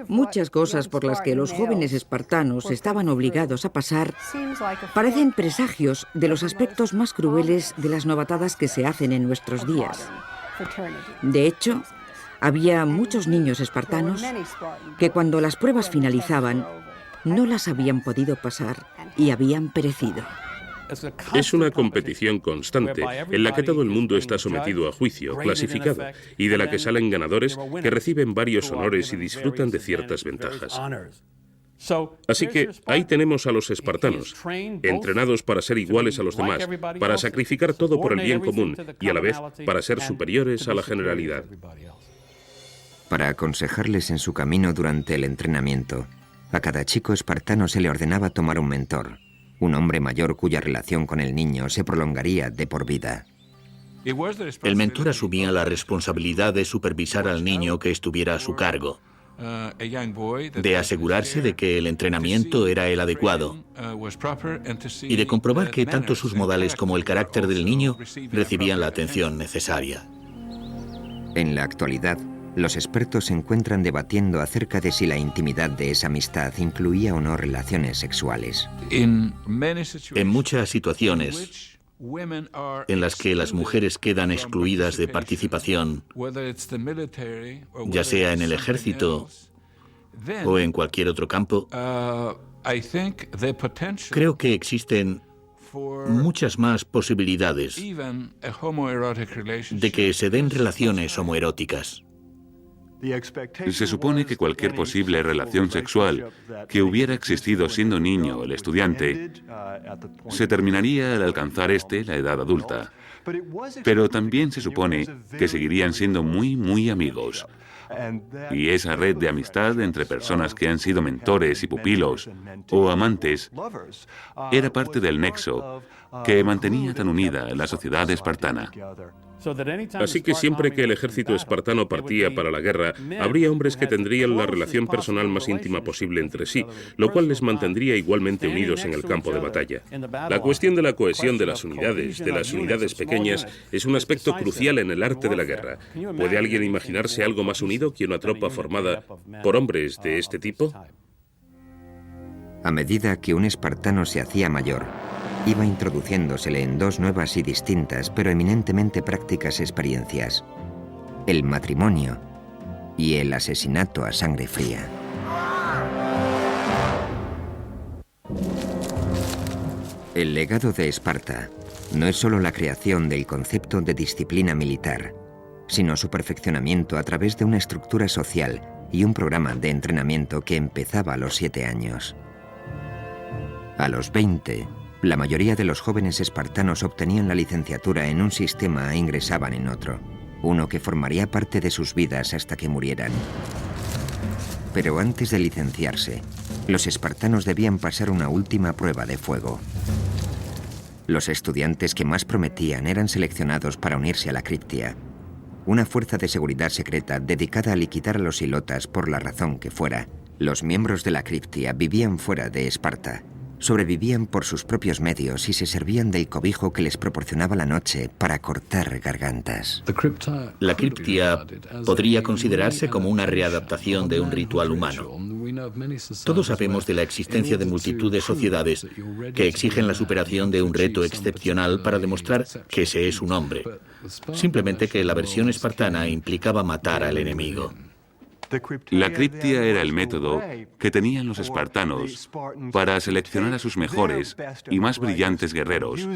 Muchas cosas por las que los jóvenes espartanos estaban obligados a pasar parecen presagios de los aspectos más crueles de las novatadas que se hacen en nuestros días. De hecho, había muchos niños espartanos que cuando las pruebas finalizaban no las habían podido pasar y habían perecido. Es una competición constante en la que todo el mundo está sometido a juicio, clasificado, y de la que salen ganadores que reciben varios honores y disfrutan de ciertas ventajas. Así que ahí tenemos a los espartanos, entrenados para ser iguales a los demás, para sacrificar todo por el bien común y a la vez para ser superiores a la generalidad. Para aconsejarles en su camino durante el entrenamiento, a cada chico espartano se le ordenaba tomar un mentor, un hombre mayor cuya relación con el niño se prolongaría de por vida. El mentor asumía la responsabilidad de supervisar al niño que estuviera a su cargo, de asegurarse de que el entrenamiento era el adecuado y de comprobar que tanto sus modales como el carácter del niño recibían la atención necesaria. En la actualidad, los expertos se encuentran debatiendo acerca de si la intimidad de esa amistad incluía o no relaciones sexuales. En muchas situaciones en las que las mujeres quedan excluidas de participación, ya sea en el ejército o en cualquier otro campo, creo que existen muchas más posibilidades de que se den relaciones homoeróticas. Se supone que cualquier posible relación sexual que hubiera existido siendo niño el estudiante se terminaría al alcanzar la edad adulta. Pero también se supone que seguirían siendo muy amigos. Y esa red de amistad entre personas que han sido mentores y pupilos o amantes era parte del nexo que mantenía tan unida la sociedad espartana. Así que siempre que el ejército espartano partía para la guerra, habría hombres que tendrían la relación personal más íntima posible entre sí, lo cual les mantendría igualmente unidos en el campo de batalla. La cuestión de la cohesión de las unidades pequeñas, es un aspecto crucial en el arte de la guerra. ¿Puede alguien imaginarse algo más unido que una tropa formada por hombres de este tipo? A medida que un espartano se hacía mayor, iba introduciéndosele en dos nuevas y distintas, pero eminentemente prácticas experiencias: el matrimonio y el asesinato a sangre fría. El legado de Esparta no es solo la creación del concepto de disciplina militar, sino su perfeccionamiento a través de una estructura social y un programa de entrenamiento que empezaba a los 7 años. A los 20, la mayoría de los jóvenes espartanos obtenían la licenciatura en un sistema e ingresaban en otro, uno que formaría parte de sus vidas hasta que murieran. Pero antes de licenciarse, los espartanos debían pasar una última prueba de fuego. Los estudiantes que más prometían eran seleccionados para unirse a la Criptia, una fuerza de seguridad secreta dedicada a liquidar a los ilotas por la razón que fuera. Los miembros de la Criptia vivían fuera de Esparta. Sobrevivían por sus propios medios y se servían del cobijo que les proporcionaba la noche para cortar gargantas. La criptia podría considerarse como una readaptación de un ritual humano. Todos sabemos de la existencia de multitud de sociedades que exigen la superación de un reto excepcional para demostrar que se es un hombre. Simplemente que la versión espartana implicaba matar al enemigo. La criptia era el método que tenían los espartanos para seleccionar a sus mejores y más brillantes guerreros,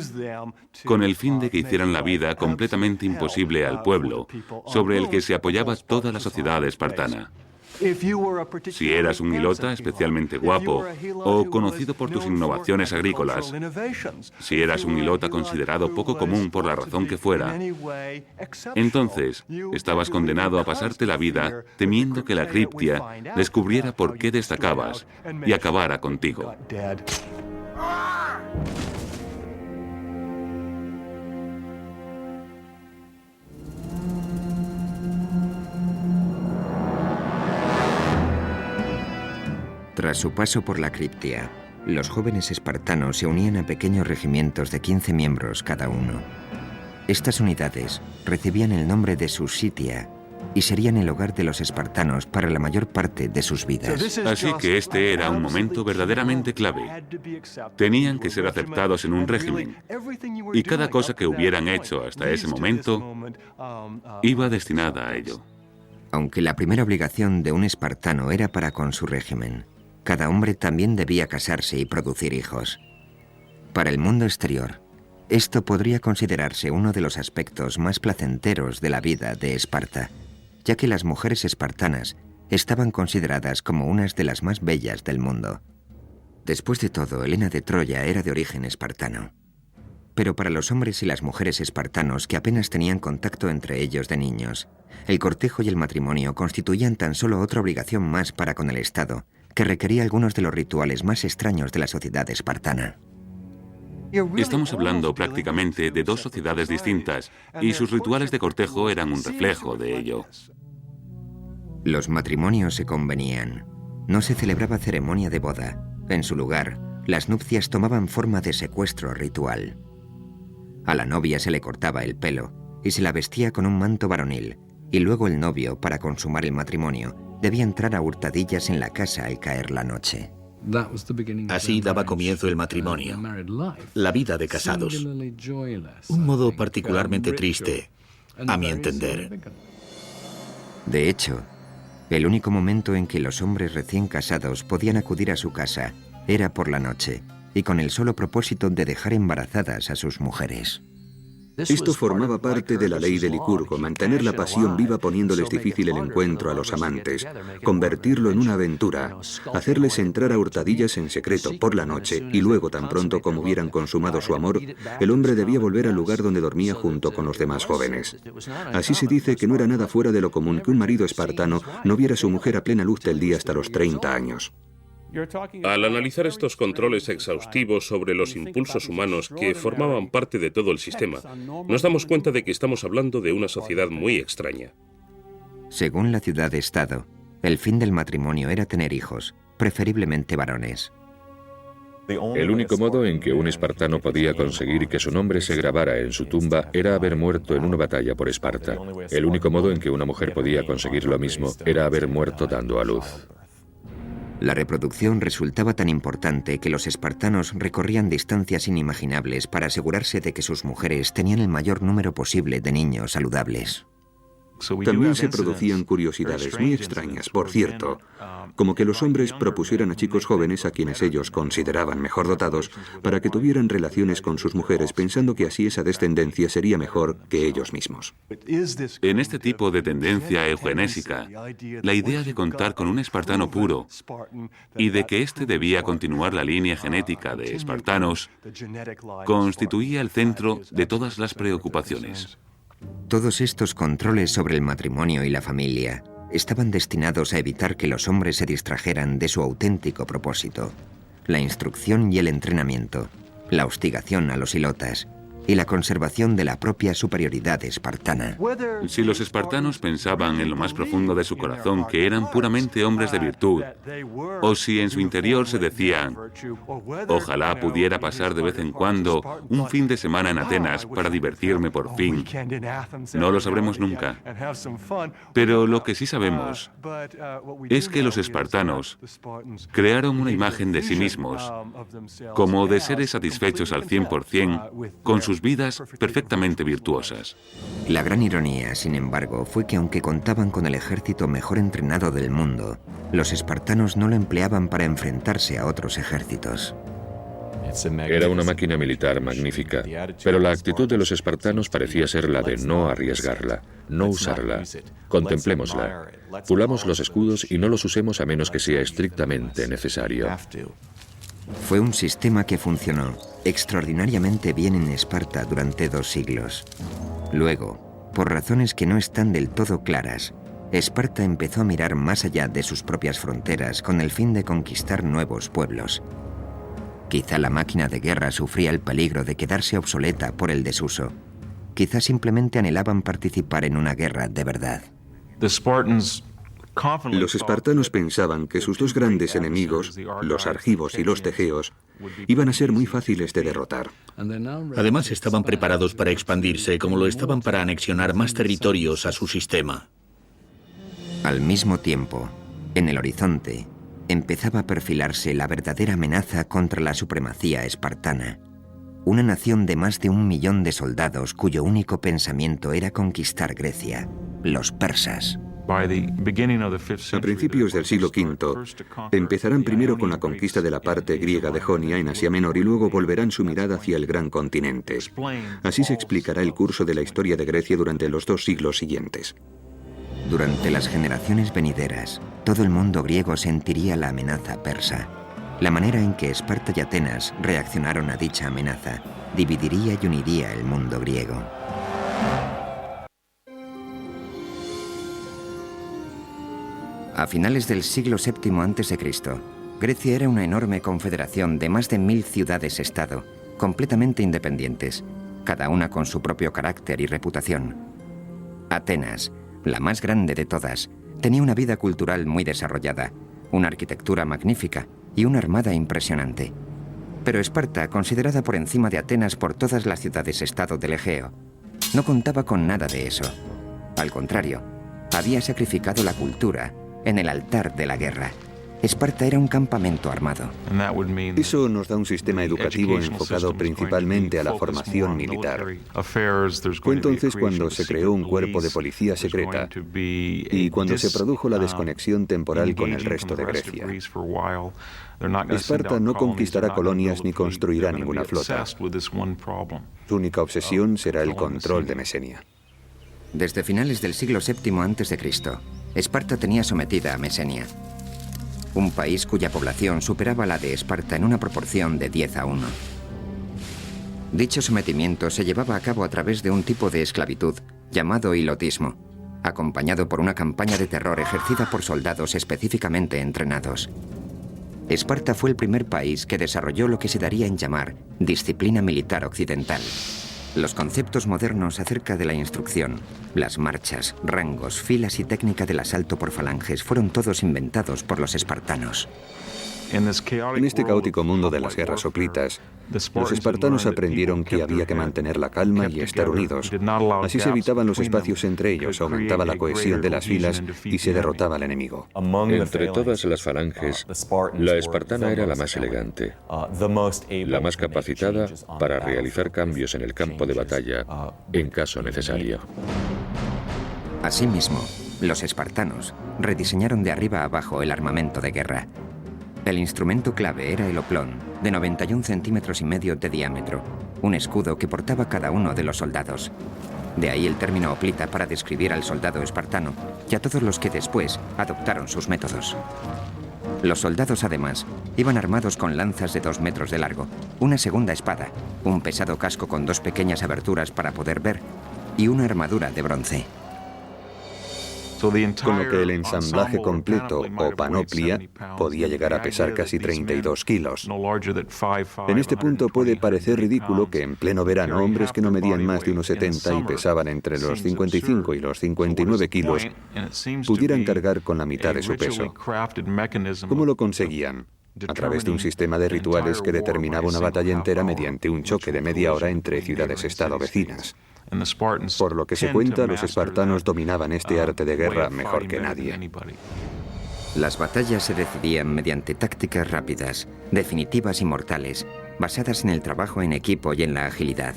con el fin de que hicieran la vida completamente imposible al pueblo, sobre el que se apoyaba toda la sociedad espartana. Si eras un hilota especialmente guapo o conocido por tus innovaciones agrícolas, si eras un hilota considerado poco común por la razón que fuera, entonces estabas condenado a pasarte la vida temiendo que la criptia descubriera por qué destacabas y acabara contigo. Tras su paso por la Criptia, los jóvenes espartanos se unían a pequeños regimientos de 15 miembros cada uno. Estas unidades recibían el nombre de Susitia y serían el hogar de los espartanos para la mayor parte de sus vidas. Así que este era un momento verdaderamente clave. Tenían que ser aceptados en un régimen, y cada cosa que hubieran hecho hasta ese momento iba destinada a ello. Aunque la primera obligación de un espartano era para con su régimen, cada hombre también debía casarse y producir hijos. Para el mundo exterior, esto podría considerarse uno de los aspectos más placenteros de la vida de Esparta, ya que las mujeres espartanas estaban consideradas como unas de las más bellas del mundo. Después de todo, Helena de Troya era de origen espartano. Pero para los hombres y las mujeres espartanos que apenas tenían contacto entre ellos de niños, el cortejo y el matrimonio constituían tan solo otra obligación más para con el Estado, que requería algunos de los rituales más extraños de la sociedad espartana. Estamos hablando prácticamente de dos sociedades distintas, y sus rituales de cortejo eran un reflejo de ello. Los matrimonios se convenían. No se celebraba ceremonia de boda. En su lugar, las nupcias tomaban forma de secuestro ritual. A la novia se le cortaba el pelo y se la vestía con un manto varonil, y luego el novio, para consumar el matrimonio, debía entrar a hurtadillas en la casa al caer la noche. Así daba comienzo el matrimonio, la vida de casados. Un modo particularmente triste, a mi entender. De hecho, el único momento en que los hombres recién casados podían acudir a su casa era por la noche, y con el solo propósito de dejar embarazadas a sus mujeres. Esto formaba parte de la ley de Licurgo, mantener la pasión viva poniéndoles difícil el encuentro a los amantes, convertirlo en una aventura, hacerles entrar a hurtadillas en secreto por la noche y luego, tan pronto como hubieran consumado su amor, el hombre debía volver al lugar donde dormía junto con los demás jóvenes. Así se dice que no era nada fuera de lo común que un marido espartano no viera a su mujer a plena luz del día hasta los 30 años. Al analizar estos controles exhaustivos sobre los impulsos humanos que formaban parte de todo el sistema, nos damos cuenta de que estamos hablando de una sociedad muy extraña. Según la ciudad-estado, el fin del matrimonio era tener hijos, preferiblemente varones. El único modo en que un espartano podía conseguir que su nombre se grabara en su tumba era haber muerto en una batalla por Esparta. El único modo en que una mujer podía conseguir lo mismo era haber muerto dando a luz. La reproducción resultaba tan importante que los espartanos recorrían distancias inimaginables para asegurarse de que sus mujeres tenían el mayor número posible de niños saludables. También se producían curiosidades muy extrañas, por cierto, como que los hombres propusieran a chicos jóvenes a quienes ellos consideraban mejor dotados para que tuvieran relaciones con sus mujeres pensando que así esa descendencia sería mejor que ellos mismos. En este tipo de tendencia eugenésica, la idea de contar con un espartano puro y de que éste debía continuar la línea genética de espartanos constituía el centro de todas las preocupaciones. Todos estos controles sobre el matrimonio y la familia estaban destinados a evitar que los hombres se distrajeran de su auténtico propósito: la instrucción y el entrenamiento, la hostigación a los hilotas y la conservación de la propia superioridad espartana. Si los espartanos pensaban en lo más profundo de su corazón que eran puramente hombres de virtud, o si en su interior se decían, ojalá pudiera pasar de vez en cuando un fin de semana en Atenas para divertirme por fin, no lo sabremos nunca. Pero lo que sí sabemos es que los espartanos crearon una imagen de sí mismos, como de seres satisfechos al 100% con sus vidas perfectamente virtuosas. La gran ironía, sin embargo, fue que aunque contaban con el ejército mejor entrenado del mundo, los espartanos no lo empleaban para enfrentarse a otros ejércitos. Era una máquina militar magnífica, pero la actitud de los espartanos parecía ser la de no arriesgarla, no usarla. Contemplémosla. Pulamos los escudos y no los usemos a menos que sea estrictamente necesario. Fue un sistema que funcionó extraordinariamente bien en Esparta durante 2 siglos. Luego, por razones que no están del todo claras, Esparta empezó a mirar más allá de sus propias fronteras con el fin de conquistar nuevos pueblos. Quizá la máquina de guerra sufría el peligro de quedarse obsoleta por el desuso. Quizá simplemente anhelaban participar en una guerra de verdad. Los espartanos pensaban que sus dos grandes enemigos, los argivos y los tegeos, iban a ser muy fáciles de derrotar. Además, estaban preparados para expandirse, como lo estaban para anexionar más territorios a su sistema. Al mismo tiempo, en el horizonte, empezaba a perfilarse la verdadera amenaza contra la supremacía espartana. Una nación de más de 1 millón de soldados cuyo único pensamiento era conquistar Grecia, los persas. A principios del siglo V, empezarán primero con la conquista de la parte griega de Jonia en Asia Menor y luego volverán su mirada hacia el gran continente. Así se explicará el curso de la historia de Grecia durante los 2 siglos siguientes. Durante las generaciones venideras, todo el mundo griego sentiría la amenaza persa. La manera en que Esparta y Atenas reaccionaron a dicha amenaza dividiría y uniría el mundo griego. A finales del siglo VII a.C., Grecia era una enorme confederación de más de 1000 ciudades-estado, completamente independientes, cada una con su propio carácter y reputación. Atenas, la más grande de todas, tenía una vida cultural muy desarrollada, una arquitectura magnífica y una armada impresionante. Pero Esparta, considerada por encima de Atenas por todas las ciudades-estado del Egeo, no contaba con nada de eso. Al contrario, había sacrificado la cultura en el altar de la guerra. Esparta era un campamento armado. Eso nos da un sistema educativo enfocado principalmente a la formación militar. Fue entonces cuando se creó un cuerpo de policía secreta y cuando se produjo la desconexión temporal con el resto de Grecia. Esparta no conquistará colonias ni construirá ninguna flota. Su única obsesión será el control de Mesenia. Desde finales del siglo VII a.C., Esparta tenía sometida a Mesenia, un país cuya población superaba la de Esparta en una proporción de 10:1. Dicho sometimiento se llevaba a cabo a través de un tipo de esclavitud llamado hilotismo, acompañado por una campaña de terror ejercida por soldados específicamente entrenados. Esparta fue el primer país que desarrolló lo que se daría en llamar disciplina militar occidental. Los conceptos modernos acerca de la instrucción, las marchas, rangos, filas y técnica del asalto por falanges fueron todos inventados por los espartanos. En este caótico mundo de las guerras hoplitas, los espartanos aprendieron que había que mantener la calma y estar unidos. Así se evitaban los espacios entre ellos, aumentaba la cohesión de las filas y se derrotaba al enemigo. Entre todas las falanges, la espartana era la más elegante, la más capacitada para realizar cambios en el campo de batalla en caso necesario. Asimismo, los espartanos rediseñaron de arriba a abajo el armamento de guerra. El instrumento clave era el oplón, de 91 centímetros y medio de diámetro, un escudo que portaba cada uno de los soldados. De ahí el término hoplita para describir al soldado espartano y a todos los que después adoptaron sus métodos. Los soldados, además, iban armados con lanzas de 2 metros de largo, una segunda espada, un pesado casco con 2 pequeñas aberturas para poder ver y una armadura de bronce. Con lo que el ensamblaje completo o panoplia podía llegar a pesar casi 32 kilos. En este punto puede parecer ridículo que en pleno verano hombres que no medían más de unos 70 y pesaban entre los 55 y los 59 kilos pudieran cargar con la mitad de su peso. ¿Cómo lo conseguían? A través de un sistema de rituales que determinaba una batalla entera mediante un choque de media hora entre ciudades-estado vecinas. Por lo que se cuenta, los espartanos dominaban este arte de guerra mejor que nadie. Las batallas se decidían mediante tácticas rápidas, definitivas y mortales, basadas en el trabajo en equipo y en la agilidad.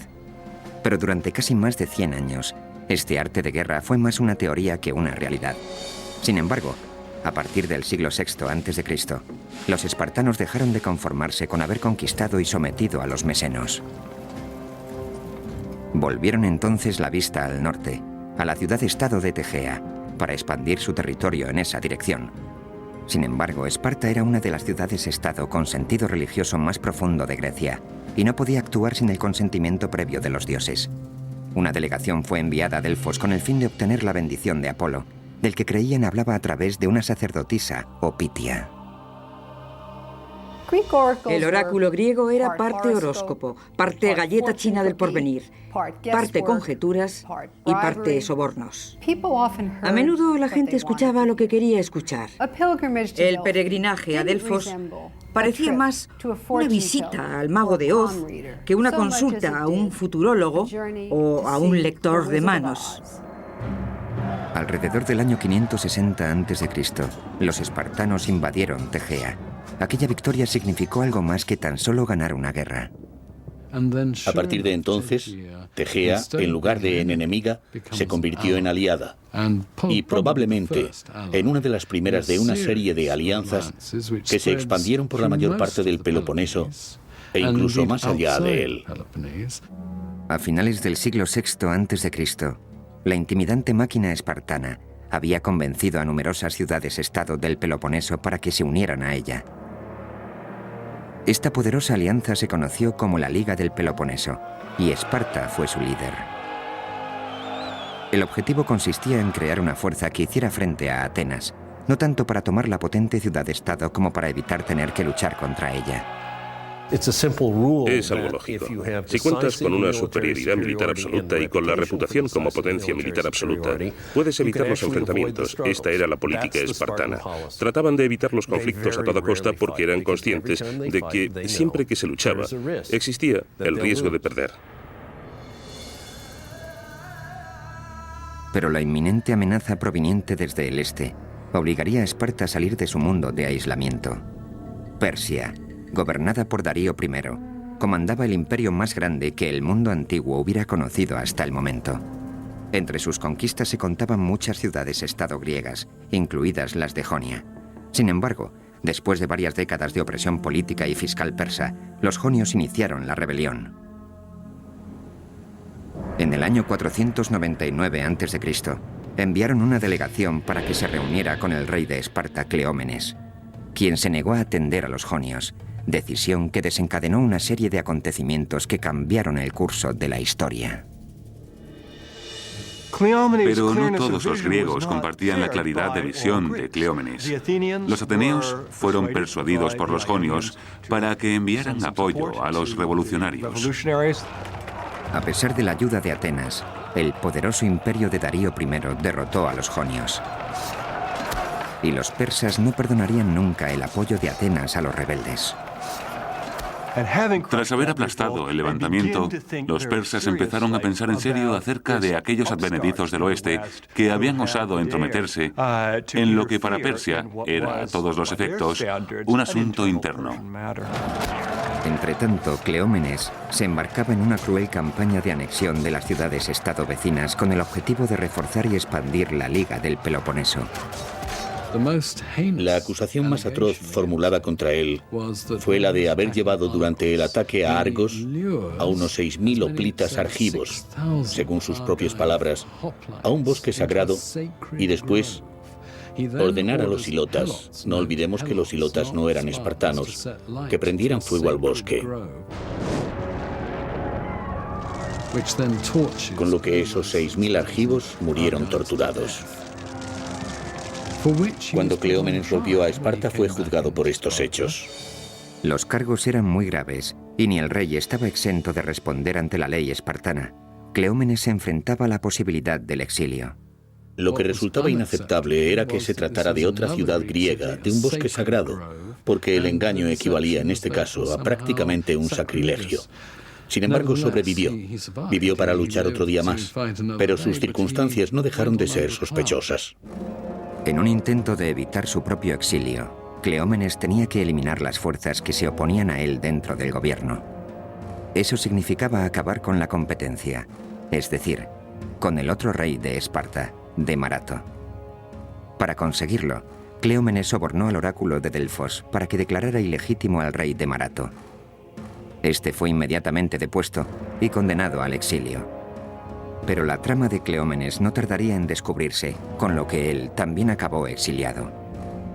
Pero durante casi más de 100 años, este arte de guerra fue más una teoría que una realidad. Sin embargo, a partir del siglo VI a.C., los espartanos dejaron de conformarse con haber conquistado y sometido a los mesenos. Volvieron entonces la vista al norte, a la ciudad-estado de Tegea, para expandir su territorio en esa dirección. Sin embargo, Esparta era una de las ciudades-estado con sentido religioso más profundo de Grecia, y no podía actuar sin el consentimiento previo de los dioses. Una delegación fue enviada a Delfos con el fin de obtener la bendición de Apolo, del que creían hablaba a través de una sacerdotisa o Pitia. El oráculo griego era parte horóscopo, parte galleta china del porvenir, parte conjeturas y parte sobornos. A menudo la gente escuchaba lo que quería escuchar. El peregrinaje a Delfos parecía más una visita al mago de Oz que una consulta a un futurólogo o a un lector de manos. Alrededor del año 560 a.C., los espartanos invadieron Tegea. Aquella victoria significó algo más que tan solo ganar una guerra. A partir de entonces, Tegea, en lugar de en enemiga, se convirtió en aliada y probablemente en una de las primeras de una serie de alianzas que se expandieron por la mayor parte del Peloponeso e incluso más allá de él. A finales del siglo VI a.C., la intimidante máquina espartana había convencido a numerosas ciudades-estado del Peloponeso para que se unieran a ella. Esta poderosa alianza se conoció como la Liga del Peloponeso, y Esparta fue su líder. El objetivo consistía en crear una fuerza que hiciera frente a Atenas, no tanto para tomar la potente ciudad-estado como para evitar tener que luchar contra ella. Es algo lógico. Si cuentas con una superioridad militar absoluta y con la reputación como potencia militar absoluta, puedes evitar los enfrentamientos. Esta era la política espartana. Trataban de evitar los conflictos a toda costa porque eran conscientes de que siempre que se luchaba, existía el riesgo de perder. Pero la inminente amenaza proveniente desde el este obligaría a Esparta a salir de su mundo de aislamiento. Persia, gobernada por Darío I, comandaba el imperio más grande que el mundo antiguo hubiera conocido hasta el momento. Entre sus conquistas se contaban muchas ciudades-estado griegas, incluidas las de Jonia. Sin embargo, después de varias décadas de opresión política y fiscal persa, los jonios iniciaron la rebelión. En el año 499 a.C., enviaron una delegación para que se reuniera con el rey de Esparta, Cleómenes, quien se negó a atender a los jonios, decisión que desencadenó una serie de acontecimientos que cambiaron el curso de la historia. Pero no todos los griegos compartían la claridad de visión de Cleómenes. Los ateneos fueron persuadidos por los jonios para que enviaran apoyo a los revolucionarios. A pesar de la ayuda de Atenas, el poderoso imperio de Darío I derrotó a los jonios. Y los persas no perdonarían nunca el apoyo de Atenas a los rebeldes. Tras haber aplastado el levantamiento, los persas empezaron a pensar en serio acerca de aquellos advenedizos del oeste que habían osado entrometerse en lo que para Persia era, a todos los efectos, un asunto interno. Entretanto, Cleómenes se embarcaba en una cruel campaña de anexión de las ciudades-estado vecinas con el objetivo de reforzar y expandir la Liga del Peloponeso. La acusación más atroz formulada contra él fue la de haber llevado durante el ataque a Argos a unos 6.000 hoplitas argivos, según sus propias palabras, a un bosque sagrado y después ordenar a los hilotas, no olvidemos que los hilotas no eran espartanos, que prendieran fuego al bosque. Con lo que esos 6.000 argivos murieron torturados. Cuando Cleómenes volvió a Esparta fue juzgado por estos hechos. Los cargos eran muy graves y ni el rey estaba exento de responder ante la ley espartana. Cleómenes se enfrentaba a la posibilidad del exilio. Lo que resultaba inaceptable era que se tratara de otra ciudad griega, de un bosque sagrado, porque el engaño equivalía en este caso a prácticamente un sacrilegio. Sin embargo, sobrevivió. Vivió para luchar otro día más, pero sus circunstancias no dejaron de ser sospechosas. En un intento de evitar su propio exilio, Cleómenes tenía que eliminar las fuerzas que se oponían a él dentro del gobierno. Eso significaba acabar con la competencia, es decir, con el otro rey de Esparta, de Marato. Para conseguirlo, Cleómenes sobornó al oráculo de Delfos para que declarara ilegítimo al rey de Marato. Este fue inmediatamente depuesto y condenado al exilio. Pero la trama de Cleómenes no tardaría en descubrirse, con lo que él también acabó exiliado.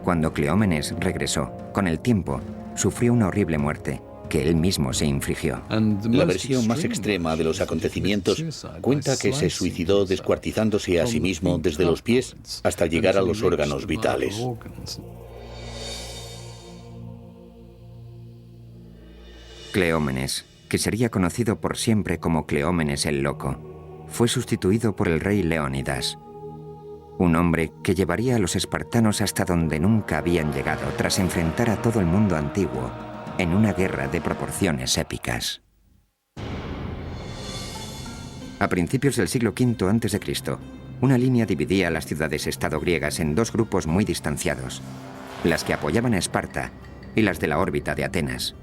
Cuando Cleómenes regresó, con el tiempo, sufrió una horrible muerte que él mismo se infligió. La versión más extrema de los acontecimientos cuenta que se suicidó descuartizándose a sí mismo desde los pies hasta llegar a los órganos vitales. Cleómenes, que sería conocido por siempre como Cleómenes el Loco, fue sustituido por el rey Leónidas, un hombre que llevaría a los espartanos hasta donde nunca habían llegado tras enfrentar a todo el mundo antiguo en una guerra de proporciones épicas. A principios del siglo V a.C., una línea dividía a las ciudades-estado griegas en dos grupos muy distanciados, las que apoyaban a Esparta y las de la órbita de Atenas.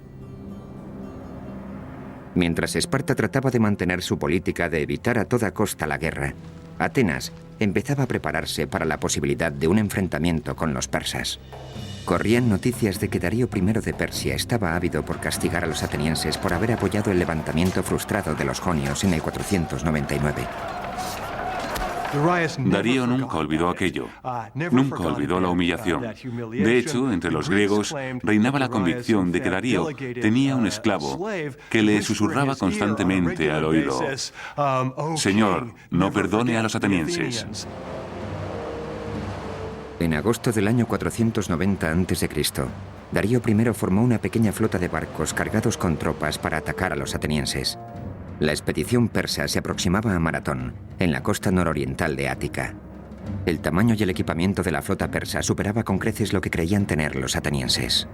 Mientras Esparta trataba de mantener su política de evitar a toda costa la guerra, Atenas empezaba a prepararse para la posibilidad de un enfrentamiento con los persas. Corrían noticias de que Darío I de Persia estaba ávido por castigar a los atenienses por haber apoyado el levantamiento frustrado de los jonios en el 499. Darío nunca olvidó aquello, nunca olvidó la humillación. De hecho, entre los griegos reinaba la convicción de que Darío tenía un esclavo que le susurraba constantemente al oído: «Señor, no perdone a los atenienses». En agosto del año 490 a.C., Darío I formó una pequeña flota de barcos cargados con tropas para atacar a los atenienses. La expedición persa se aproximaba a Maratón, en la costa nororiental de Ática. El tamaño y el equipamiento de la flota persa superaba con creces lo que creían tener los atenienses.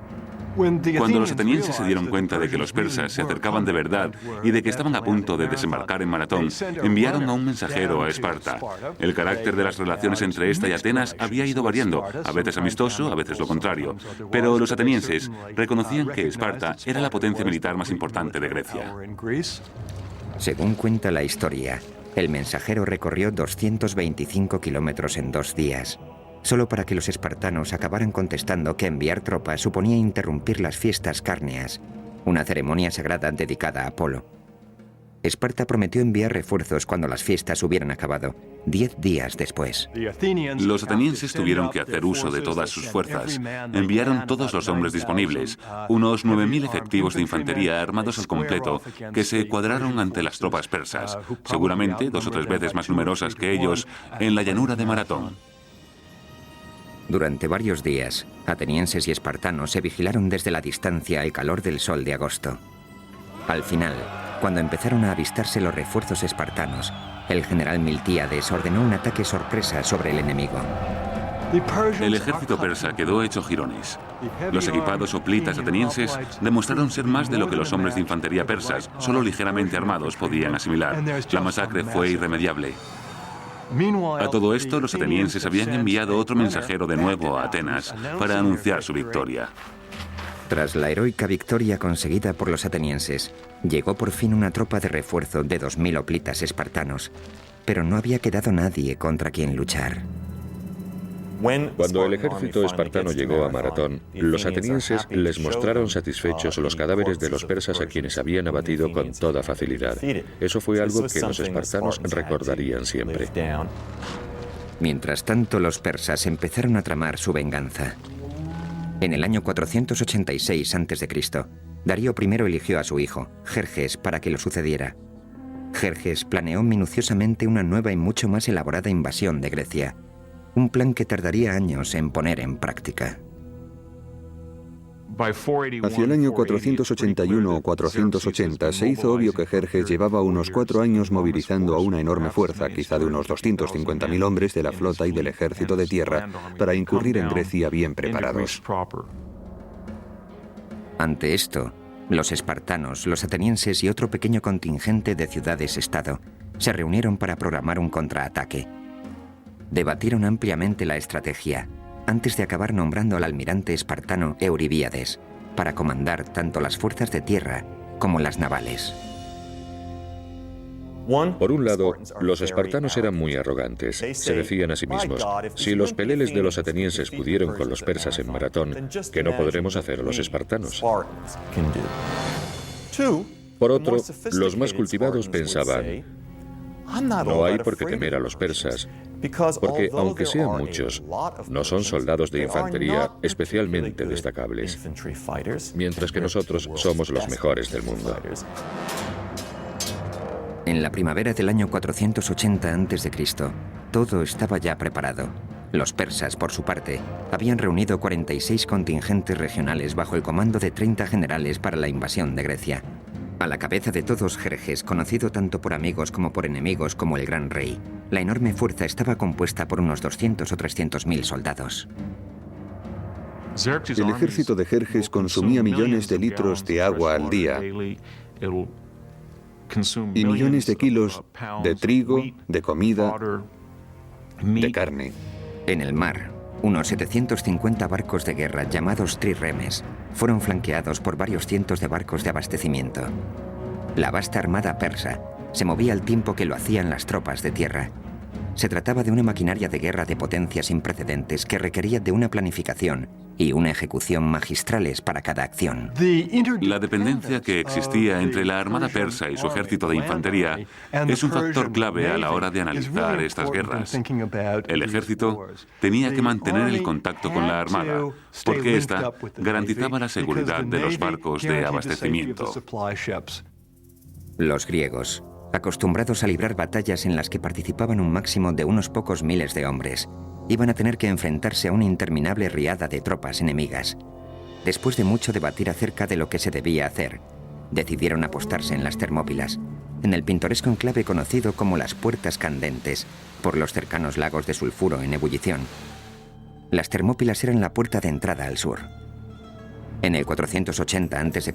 Cuando los atenienses se dieron cuenta de que los persas se acercaban de verdad y de que estaban a punto de desembarcar en Maratón, enviaron a un mensajero a Esparta. El carácter de las relaciones entre esta y Atenas había ido variando, a veces amistoso, a veces lo contrario. Pero los atenienses reconocían que Esparta era la potencia militar más importante de Grecia. Según cuenta la historia, el mensajero recorrió 225 kilómetros en 2 días, solo para que los espartanos acabaran contestando que enviar tropas suponía interrumpir las fiestas cárneas, una ceremonia sagrada dedicada a Apolo. Esparta prometió enviar refuerzos cuando las fiestas hubieran acabado, 10 días después. Los atenienses tuvieron que hacer uso de todas sus fuerzas. Enviaron todos los hombres disponibles, unos 9.000 efectivos de infantería armados al completo, que se cuadraron ante las tropas persas, seguramente 2 o 3 veces más numerosas que ellos, en la llanura de Maratón. Durante varios días, atenienses y espartanos se vigilaron desde la distancia al calor del sol de agosto. Al final, cuando empezaron a avistarse los refuerzos espartanos, el general Miltíades ordenó un ataque sorpresa sobre el enemigo. El ejército persa quedó hecho jirones. Los equipados hoplitas atenienses demostraron ser más de lo que los hombres de infantería persas, solo ligeramente armados, podían asimilar. La masacre fue irremediable. A todo esto, los atenienses habían enviado otro mensajero de nuevo a Atenas para anunciar su victoria. Tras la heroica victoria conseguida por los atenienses, llegó por fin una tropa de refuerzo de 2.000 hoplitas espartanos, pero no había quedado nadie contra quien luchar. Cuando el ejército espartano llegó a Maratón, los atenienses les mostraron satisfechos los cadáveres de los persas a quienes habían abatido con toda facilidad. Eso fue algo que los espartanos recordarían siempre. Mientras tanto, los persas empezaron a tramar su venganza. En el año 486 a.C., Darío I eligió a su hijo, Jerjes, para que lo sucediera. Jerjes planeó minuciosamente una nueva y mucho más elaborada invasión de Grecia, un plan que tardaría años en poner en práctica. Hacia el año 481 o 480 se hizo obvio que Jerjes llevaba unos 4 años movilizando a una enorme fuerza, quizá de unos 250.000 hombres de la flota y del ejército de tierra, para incurrir en Grecia bien preparados. Ante esto, los espartanos, los atenienses y otro pequeño contingente de ciudades-estado se reunieron para programar un contraataque. Debatieron ampliamente la estrategia, antes de acabar nombrando al almirante espartano Euribíades para comandar tanto las fuerzas de tierra como las navales. Por un lado, los espartanos eran muy arrogantes. Se decían a sí mismos, si los peleles de los atenienses pudieron con los persas en Maratón, ¿qué no podremos hacer los espartanos? Por otro, los más cultivados pensaban, no hay por qué temer a los persas, porque aunque sean muchos, no son soldados de infantería especialmente destacables, mientras que nosotros somos los mejores del mundo. En la primavera del año 480 a.C., todo estaba ya preparado. Los persas, por su parte, habían reunido 46 contingentes regionales bajo el comando de 30 generales para la invasión de Grecia. A la cabeza de todos Jerjes, conocido tanto por amigos como por enemigos como el Gran Rey, la enorme fuerza estaba compuesta por unos 200 o 300.000 soldados. El ejército de Jerjes consumía millones de litros de agua al día y millones de kilos de trigo, de comida, de carne. En el mar, unos 750 barcos de guerra llamados trirremes fueron flanqueados por varios cientos de barcos de abastecimiento. La vasta armada persa se movía al tiempo que lo hacían las tropas de tierra. Se trataba de una maquinaria de guerra de potencia sin precedentes que requería de una planificación y una ejecución magistrales para cada acción. La dependencia que existía entre la armada persa y su ejército de infantería es un factor clave a la hora de analizar estas guerras. El ejército tenía que mantener el contacto con la armada, porque ésta garantizaba la seguridad de los barcos de abastecimiento. Los griegos, acostumbrados a librar batallas en las que participaban un máximo de unos pocos miles de hombres, iban a tener que enfrentarse a una interminable riada de tropas enemigas. Después de mucho debatir acerca de lo que se debía hacer, decidieron apostarse en las Termópilas, en el pintoresco enclave conocido como las Puertas Candentes, por los cercanos lagos de sulfuro en ebullición. Las Termópilas eran la puerta de entrada al sur. En el 480 a.C.,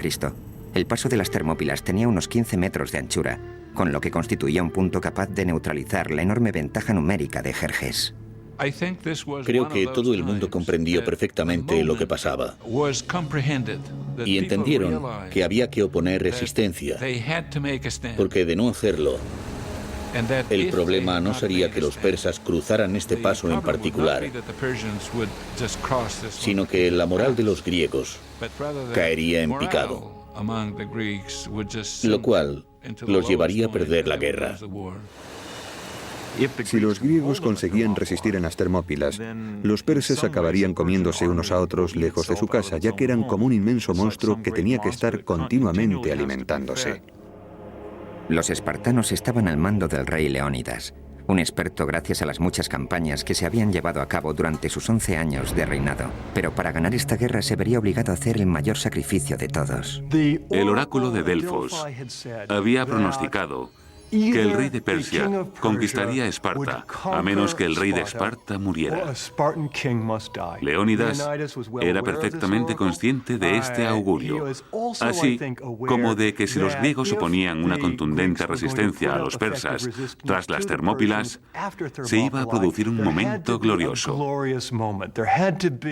el paso de las Termópilas tenía unos 15 metros de anchura, con lo que constituía un punto capaz de neutralizar la enorme ventaja numérica de Jerjes. Creo que todo el mundo comprendió perfectamente lo que pasaba y entendieron que había que oponer resistencia, porque de no hacerlo, el problema no sería que los persas cruzaran este paso en particular, sino que la moral de los griegos caería en picado, lo cual los llevaría a perder la guerra. Si los griegos conseguían resistir en las Termópilas, los persas acabarían comiéndose unos a otros lejos de su casa, ya que eran como un inmenso monstruo que tenía que estar continuamente alimentándose. Los espartanos estaban al mando del rey Leónidas, un experto gracias a las muchas campañas que se habían llevado a cabo durante sus 11 años de reinado. Pero para ganar esta guerra se vería obligado a hacer el mayor sacrificio de todos. El oráculo de Delfos había pronosticado que el rey de Persia conquistaría Esparta, a menos que el rey de Esparta muriera. Leónidas era perfectamente consciente de este augurio, así como de que si los griegos oponían una contundente resistencia a los persas tras las Termópilas, se iba a producir un momento glorioso,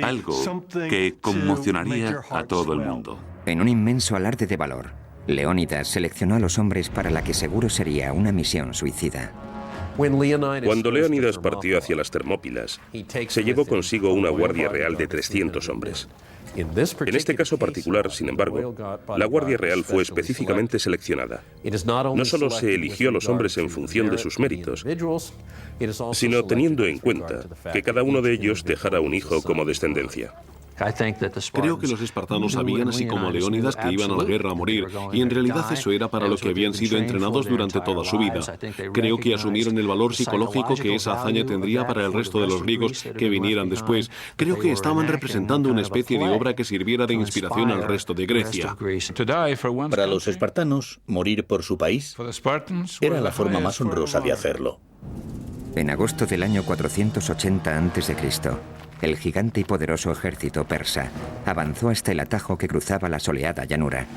algo que conmocionaría a todo el mundo. En un inmenso alarde de valor, Leónidas seleccionó a los hombres para la que seguro sería una misión suicida. Cuando Leónidas partió hacia las Termópilas, se llevó consigo una guardia real de 300 hombres. En este caso particular, sin embargo, la Guardia Real fue específicamente seleccionada. No solo se eligió a los hombres en función de sus méritos, sino teniendo en cuenta que cada uno de ellos dejara un hijo como descendencia. Creo que los espartanos sabían, así como Leónidas, que iban a la guerra a morir, y en realidad eso era para lo que habían sido entrenados durante toda su vida. Creo que asumieron el valor psicológico que esa hazaña tendría para el resto de los griegos que vinieran después. Creo que estaban representando una especie de obra que sirviera de inspiración al resto de Grecia. Para los espartanos, morir por su país era la forma más honrosa de hacerlo. En agosto del año 480 a.C., el gigante y poderoso ejército persa avanzó hasta el atajo que cruzaba la soleada llanura.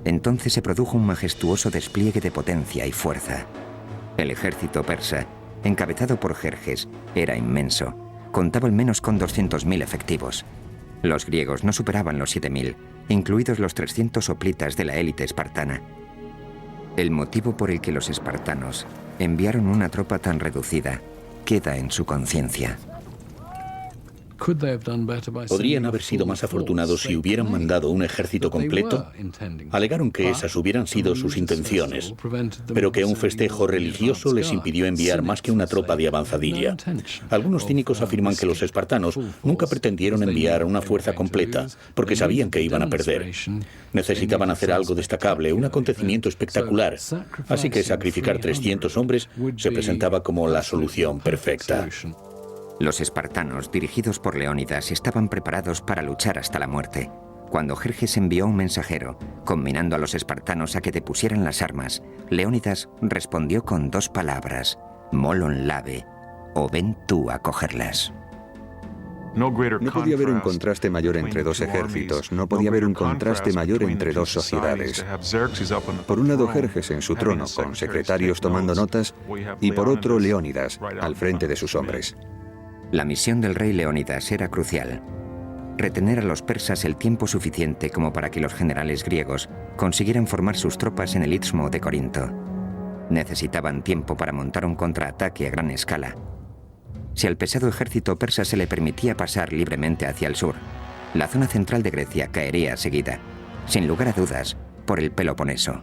Entonces se produjo un majestuoso despliegue de potencia y fuerza. El ejército persa, encabezado por Jerjes, era inmenso. Contaba al menos con 200.000 efectivos. Los griegos no superaban los 7.000, incluidos los 300 hoplitas de la élite espartana. El motivo por el que los espartanos enviaron una tropa tan reducida queda en su conciencia. Podrían haber sido más afortunados si hubieran mandado un ejército completo. Alegaron que esas hubieran sido sus intenciones, pero que un festejo religioso les impidió enviar más que una tropa de avanzadilla. Algunos cínicos afirman que los espartanos nunca pretendieron enviar una fuerza completa, porque sabían que iban a perder. Necesitaban hacer algo destacable, un acontecimiento espectacular, así que sacrificar 300 hombres se presentaba como la solución perfecta. Los espartanos, dirigidos por Leónidas, estaban preparados para luchar hasta la muerte. Cuando Jerjes envió un mensajero, conminando a los espartanos a que depusieran las armas, Leónidas respondió con 2 palabras: molon lave, o ven tú a cogerlas. No podía haber un contraste mayor entre dos ejércitos, no podía haber un contraste mayor entre dos sociedades. Por un lado, Jerjes en su trono, con secretarios tomando notas, y por otro, Leónidas, al frente de sus hombres. La misión del rey Leónidas era crucial: retener a los persas el tiempo suficiente como para que los generales griegos consiguieran formar sus tropas en el istmo de Corinto. Necesitaban tiempo para montar un contraataque a gran escala. Si al pesado ejército persa se le permitía pasar libremente hacia el sur, la zona central de Grecia caería seguida, sin lugar a dudas, por el Peloponeso.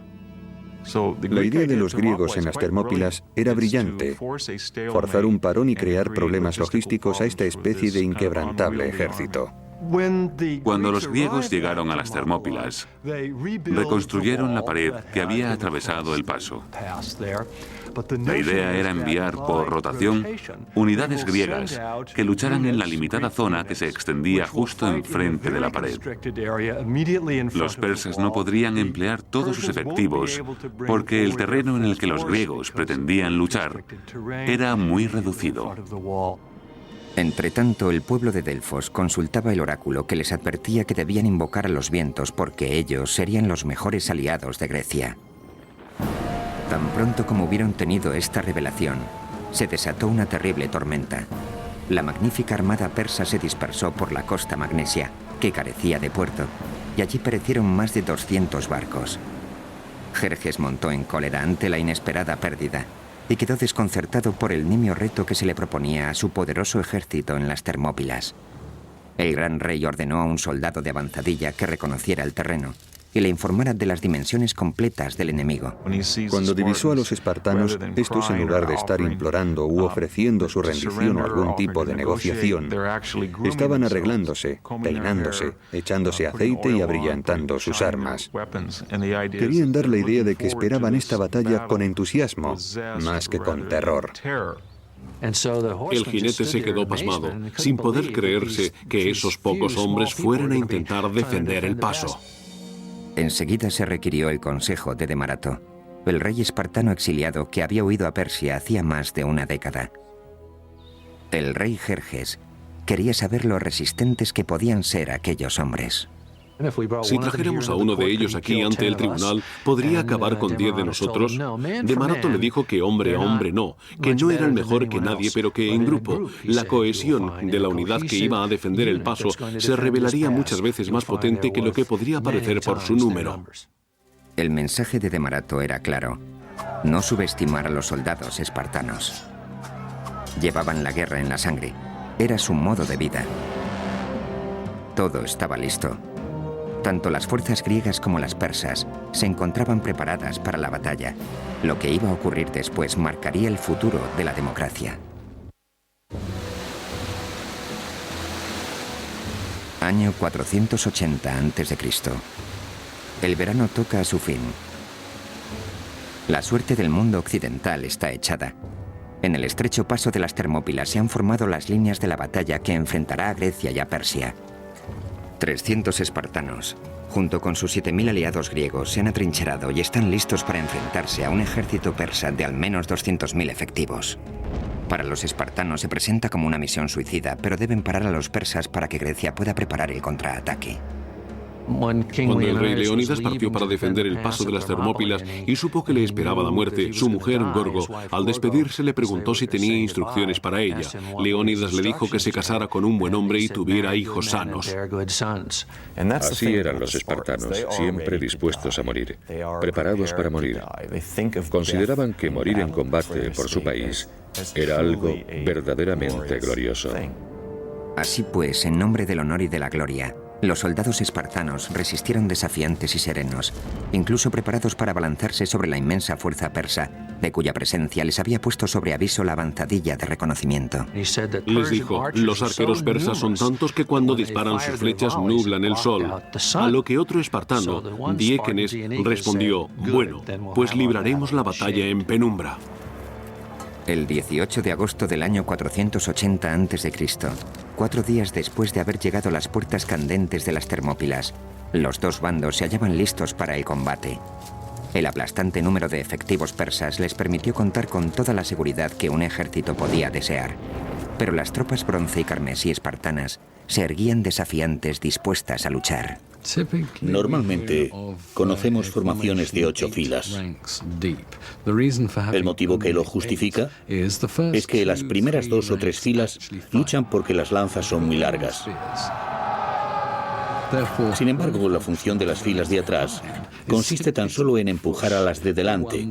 La idea de los griegos en las Termópilas era brillante: forzar un parón y crear problemas logísticos a esta especie de inquebrantable ejército. Cuando los griegos llegaron a las Termópilas, reconstruyeron la pared que había atravesado el paso. La idea era enviar por rotación unidades griegas que lucharan en la limitada zona que se extendía justo enfrente de la pared. Los persas no podrían emplear todos sus efectivos porque el terreno en el que los griegos pretendían luchar era muy reducido. Entretanto, el pueblo de Delfos consultaba el oráculo que les advertía que debían invocar a los vientos porque ellos serían los mejores aliados de Grecia. Tan pronto como hubieron tenido esta revelación, se desató una terrible tormenta. La magnífica armada persa se dispersó por la costa magnesia, que carecía de puerto, y allí perecieron más de 200 barcos. Jerjes montó en cólera ante la inesperada pérdida y quedó desconcertado por el nimio reto que se le proponía a su poderoso ejército en las Termópilas. El gran rey ordenó a un soldado de avanzadilla que reconociera el terreno y le informara de las dimensiones completas del enemigo. Cuando divisó a los espartanos, estos en lugar de estar implorando u ofreciendo su rendición o algún tipo de negociación, estaban arreglándose, peinándose, echándose aceite y abrillantando sus armas. Querían dar la idea de que esperaban esta batalla con entusiasmo, más que con terror. El jinete se quedó pasmado, sin poder creerse que esos pocos hombres fueran a intentar defender el paso. Enseguida se requirió el consejo de Demarato, el rey espartano exiliado que había huido a Persia hacía más de una década. El rey Jerjes quería saber lo resistentes que podían ser aquellos hombres. Si trajéramos a uno de ellos aquí ante el tribunal, ¿podría acabar con 10 de nosotros? Demarato le dijo que hombre a hombre no, que no eran mejor que nadie, pero que en grupo, la cohesión de la unidad que iba a defender el paso se revelaría muchas veces más potente que lo que podría parecer por su número. El mensaje de Demarato era claro: no subestimar a los soldados espartanos. Llevaban la guerra en la sangre, era su modo de vida. Todo estaba listo. Tanto las fuerzas griegas como las persas se encontraban preparadas para la batalla. Lo que iba a ocurrir después marcaría el futuro de la democracia. Año 480 a.C. El verano toca a su fin. La suerte del mundo occidental está echada. En el estrecho paso de las Termópilas se han formado las líneas de la batalla que enfrentará a Grecia y a Persia. 300 espartanos, junto con sus 7.000 aliados griegos, se han atrincherado y están listos para enfrentarse a un ejército persa de al menos 200.000 efectivos. Para los espartanos se presenta como una misión suicida, pero deben parar a los persas para que Grecia pueda preparar el contraataque. Cuando el rey Leónidas partió para defender el paso de las Termópilas y supo que le esperaba la muerte, su mujer Gorgo, al despedirse le preguntó si tenía instrucciones para ella. Leónidas le dijo que se casara con un buen hombre y tuviera hijos sanos. Así eran los espartanos, siempre dispuestos a morir, preparados para morir. Consideraban que morir en combate por su país era algo verdaderamente glorioso. Así pues, en nombre del honor y de la gloria, los soldados espartanos resistieron desafiantes y serenos, incluso preparados para abalanzarse sobre la inmensa fuerza persa, de cuya presencia les había puesto sobre aviso la avanzadilla de reconocimiento. Les dijo: los arqueros persas son tantos que cuando disparan sus flechas nublan el sol. A lo que otro espartano, Diéquenes, respondió: bueno, pues libraremos la batalla en penumbra. El 18 de agosto del año 480 a.C., 4 días después de haber llegado a las puertas candentes de las Termópilas, los dos bandos se hallaban listos para el combate. El aplastante número de efectivos persas les permitió contar con toda la seguridad que un ejército podía desear. Pero las tropas bronce y carmesí espartanas se erguían desafiantes, dispuestas a luchar. Normalmente conocemos formaciones de 8 filas. El motivo que lo justifica es que las primeras 2 o 3 filas luchan porque las lanzas son muy largas. Sin embargo, la función de las filas de atrás consiste tan solo en empujar a las de delante.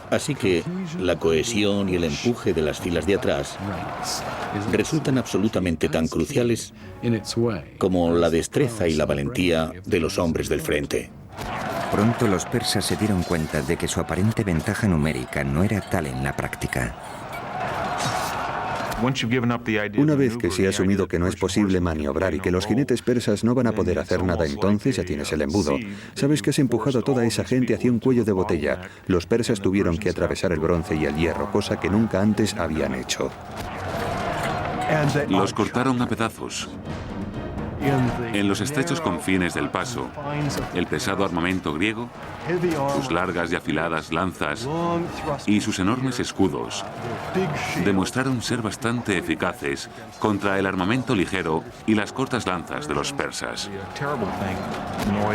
Así que la cohesión y el empuje de las filas de atrás resultan absolutamente tan cruciales como la destreza y la valentía de los hombres del frente. Pronto los persas se dieron cuenta de que su aparente ventaja numérica no era tal en la práctica. Una vez que se ha asumido que no es posible maniobrar y que los jinetes persas no van a poder hacer nada, entonces ya tienes el embudo. Sabes que has empujado a toda esa gente hacia un cuello de botella. Los persas tuvieron que atravesar el bronce y el hierro, cosa que nunca antes habían hecho. Los cortaron a pedazos. En los estrechos confines del paso, el pesado armamento griego, sus largas y afiladas lanzas y sus enormes escudos demostraron ser bastante eficaces contra el armamento ligero y las cortas lanzas de los persas.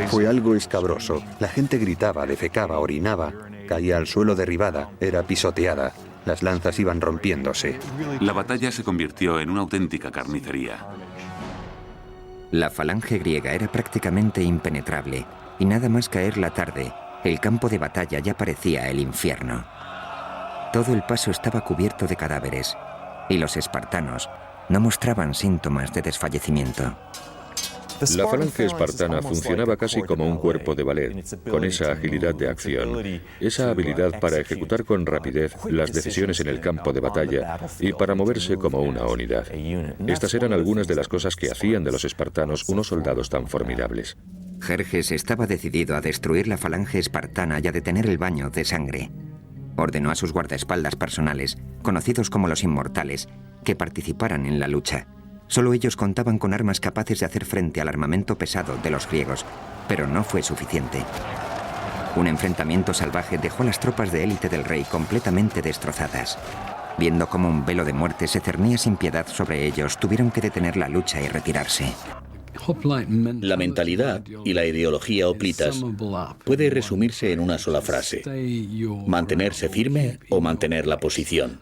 Fue algo escabroso. La gente gritaba, defecaba, orinaba, caía al suelo derribada, era pisoteada. Las lanzas iban rompiéndose. La batalla se convirtió en una auténtica carnicería. La falange griega era prácticamente impenetrable, y nada más caer la tarde, el campo de batalla ya parecía el infierno. Todo el paso estaba cubierto de cadáveres, y los espartanos no mostraban síntomas de desfallecimiento. La falange espartana funcionaba casi como un cuerpo de ballet, con esa agilidad de acción, esa habilidad para ejecutar con rapidez las decisiones en el campo de batalla y para moverse como una unidad. Estas eran algunas de las cosas que hacían de los espartanos unos soldados tan formidables. Jerjes estaba decidido a destruir la falange espartana y a detener el baño de sangre. Ordenó a sus guardaespaldas personales, conocidos como los Inmortales, que participaran en la lucha. Solo ellos contaban con armas capaces de hacer frente al armamento pesado de los griegos, pero no fue suficiente. Un enfrentamiento salvaje dejó a las tropas de élite del rey completamente destrozadas. Viendo cómo un velo de muerte se cernía sin piedad sobre ellos, tuvieron que detener la lucha y retirarse. La mentalidad y la ideología hoplitas puede resumirse en una sola frase: mantenerse firme o mantener la posición.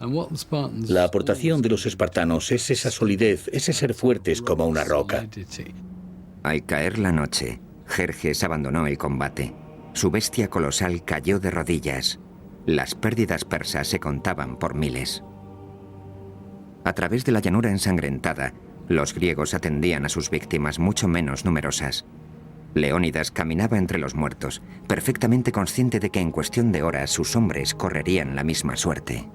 La aportación de los espartanos es esa solidez, ese ser fuertes como una roca. Al caer la noche, Jerjes abandonó el combate. Su bestia colosal cayó de rodillas. Las pérdidas persas se contaban por miles. A través de la llanura ensangrentada, los griegos atendían a sus víctimas mucho menos numerosas. Leónidas caminaba entre los muertos, perfectamente consciente de que en cuestión de horas sus hombres correrían la misma suerte.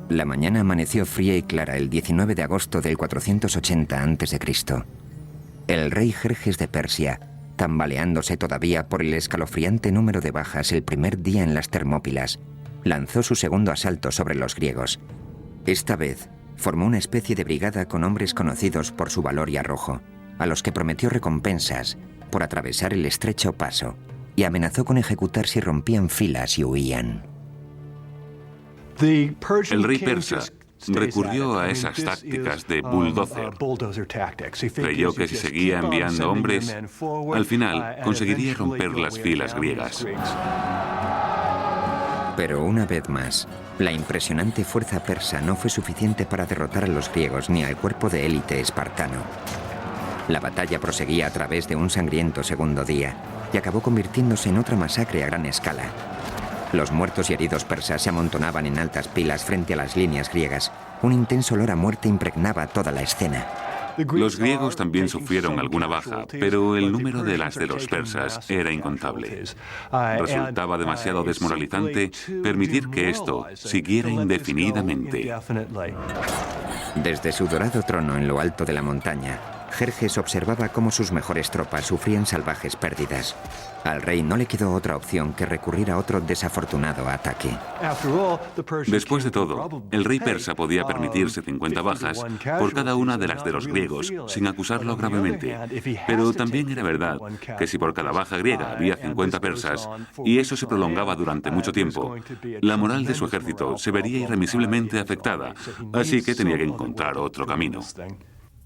La mañana amaneció fría y clara el 19 de agosto del 480 a.C. El rey Jerjes de Persia, tambaleándose todavía por el escalofriante número de bajas el primer día en las Termópilas, lanzó su segundo asalto sobre los griegos. Esta vez, formó una especie de brigada con hombres conocidos por su valor y arrojo, a los que prometió recompensas por atravesar el estrecho paso, y amenazó con ejecutar si rompían filas y huían. El rey persa recurrió a esas tácticas de bulldozer. Creyó que si seguía enviando hombres, al final conseguiría romper las filas griegas. Pero una vez más, la impresionante fuerza persa no fue suficiente para derrotar a los griegos ni al cuerpo de élite espartano. La batalla proseguía a través de un sangriento segundo día y acabó convirtiéndose en otra masacre a gran escala. Los muertos y heridos persas se amontonaban en altas pilas frente a las líneas griegas. Un intenso olor a muerte impregnaba toda la escena. Los griegos también sufrieron alguna baja, pero el número de las de los persas era incontable. Resultaba demasiado desmoralizante permitir que esto siguiera indefinidamente. Desde su dorado trono en lo alto de la montaña, Jerjes observaba cómo sus mejores tropas sufrían salvajes pérdidas. Al rey no le quedó otra opción que recurrir a otro desafortunado ataque. Después de todo, el rey persa podía permitirse 50 bajas por cada una de las de los griegos sin acusarlo gravemente. Pero también era verdad que si por cada baja griega había 50 persas y eso se prolongaba durante mucho tiempo, la moral de su ejército se vería irremisiblemente afectada, así que tenía que encontrar otro camino.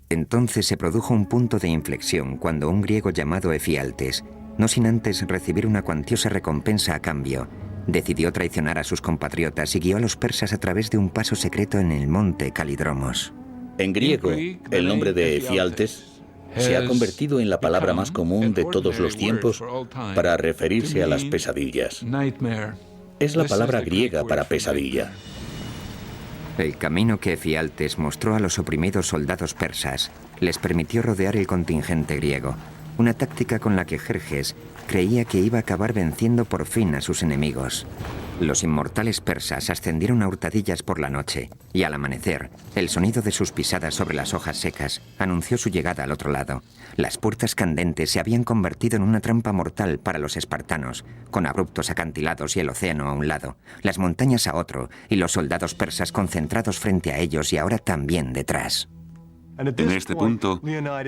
Entonces se produjo un punto de inflexión cuando un griego llamado Efialtes, no sin antes recibir una cuantiosa recompensa a cambio, decidió traicionar a sus compatriotas y guió a los persas a través de un paso secreto en el monte Calidromos. En griego, el nombre de Efialtes se ha convertido en la palabra más común de todos los tiempos para referirse a las pesadillas. Es la palabra griega para pesadilla. El camino que Efialtes mostró a los oprimidos soldados persas les permitió rodear el contingente griego, una táctica con la que Jerjes creía que iba a acabar venciendo por fin a sus enemigos. Los inmortales persas ascendieron a hurtadillas por la noche, y al amanecer, el sonido de sus pisadas sobre las hojas secas anunció su llegada al otro lado. Las puertas candentes se habían convertido en una trampa mortal para los espartanos, con abruptos acantilados y el océano a un lado, las montañas a otro, y los soldados persas concentrados frente a ellos y ahora también detrás. En este punto,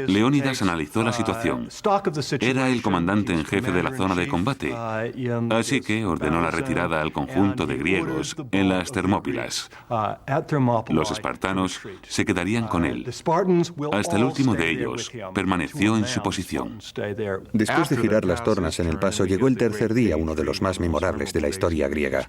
Leónidas analizó la situación. Era el comandante en jefe de la zona de combate, así que ordenó la retirada al conjunto de griegos en las Termópilas. Los espartanos se quedarían con él. Hasta el último de ellos permaneció en su posición. Después de girar las tornas en el paso, llegó el tercer día, uno de los más memorables de la historia griega.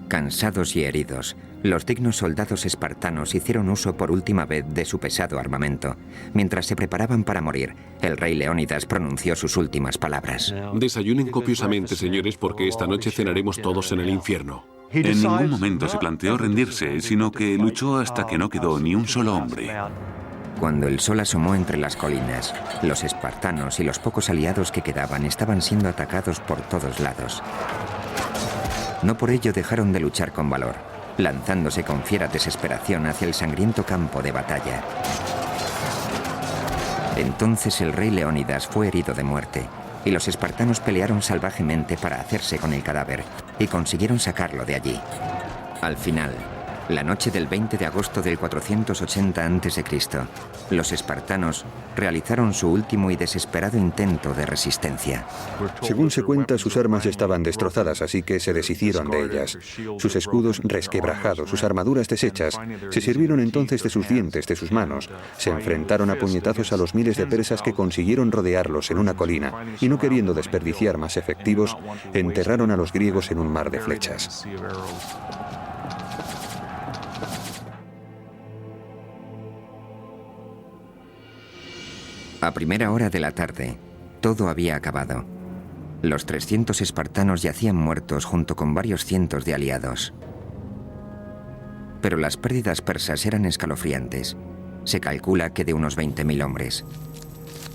Cansados y heridos, los dignos soldados espartanos hicieron uso por última vez de su pesado armamento. Mientras se preparaban para morir, el rey Leónidas pronunció sus últimas palabras. Desayunen copiosamente, señores, porque esta noche cenaremos todos en el infierno. En ningún momento se planteó rendirse, sino que luchó hasta que no quedó ni un solo hombre. Cuando el sol asomó entre las colinas, los espartanos y los pocos aliados que quedaban estaban siendo atacados por todos lados. No por ello dejaron de luchar con valor, lanzándose con fiera desesperación hacia el sangriento campo de batalla. Entonces el rey Leónidas fue herido de muerte, y los espartanos pelearon salvajemente para hacerse con el cadáver, y consiguieron sacarlo de allí. Al final, la noche del 20 de agosto del 480 a.C., los espartanos realizaron su último y desesperado intento de resistencia. Según se cuenta, sus armas estaban destrozadas, así que se deshicieron de ellas. Sus escudos resquebrajados, sus armaduras deshechas. Se sirvieron entonces de sus dientes, de sus manos. Se enfrentaron a puñetazos a los miles de persas que consiguieron rodearlos en una colina, y no queriendo desperdiciar más efectivos, enterraron a los griegos en un mar de flechas. A primera hora de la tarde, todo había acabado. Los 300 espartanos yacían muertos junto con varios cientos de aliados. Pero las pérdidas persas eran escalofriantes. Se calcula que de unos 20.000 hombres.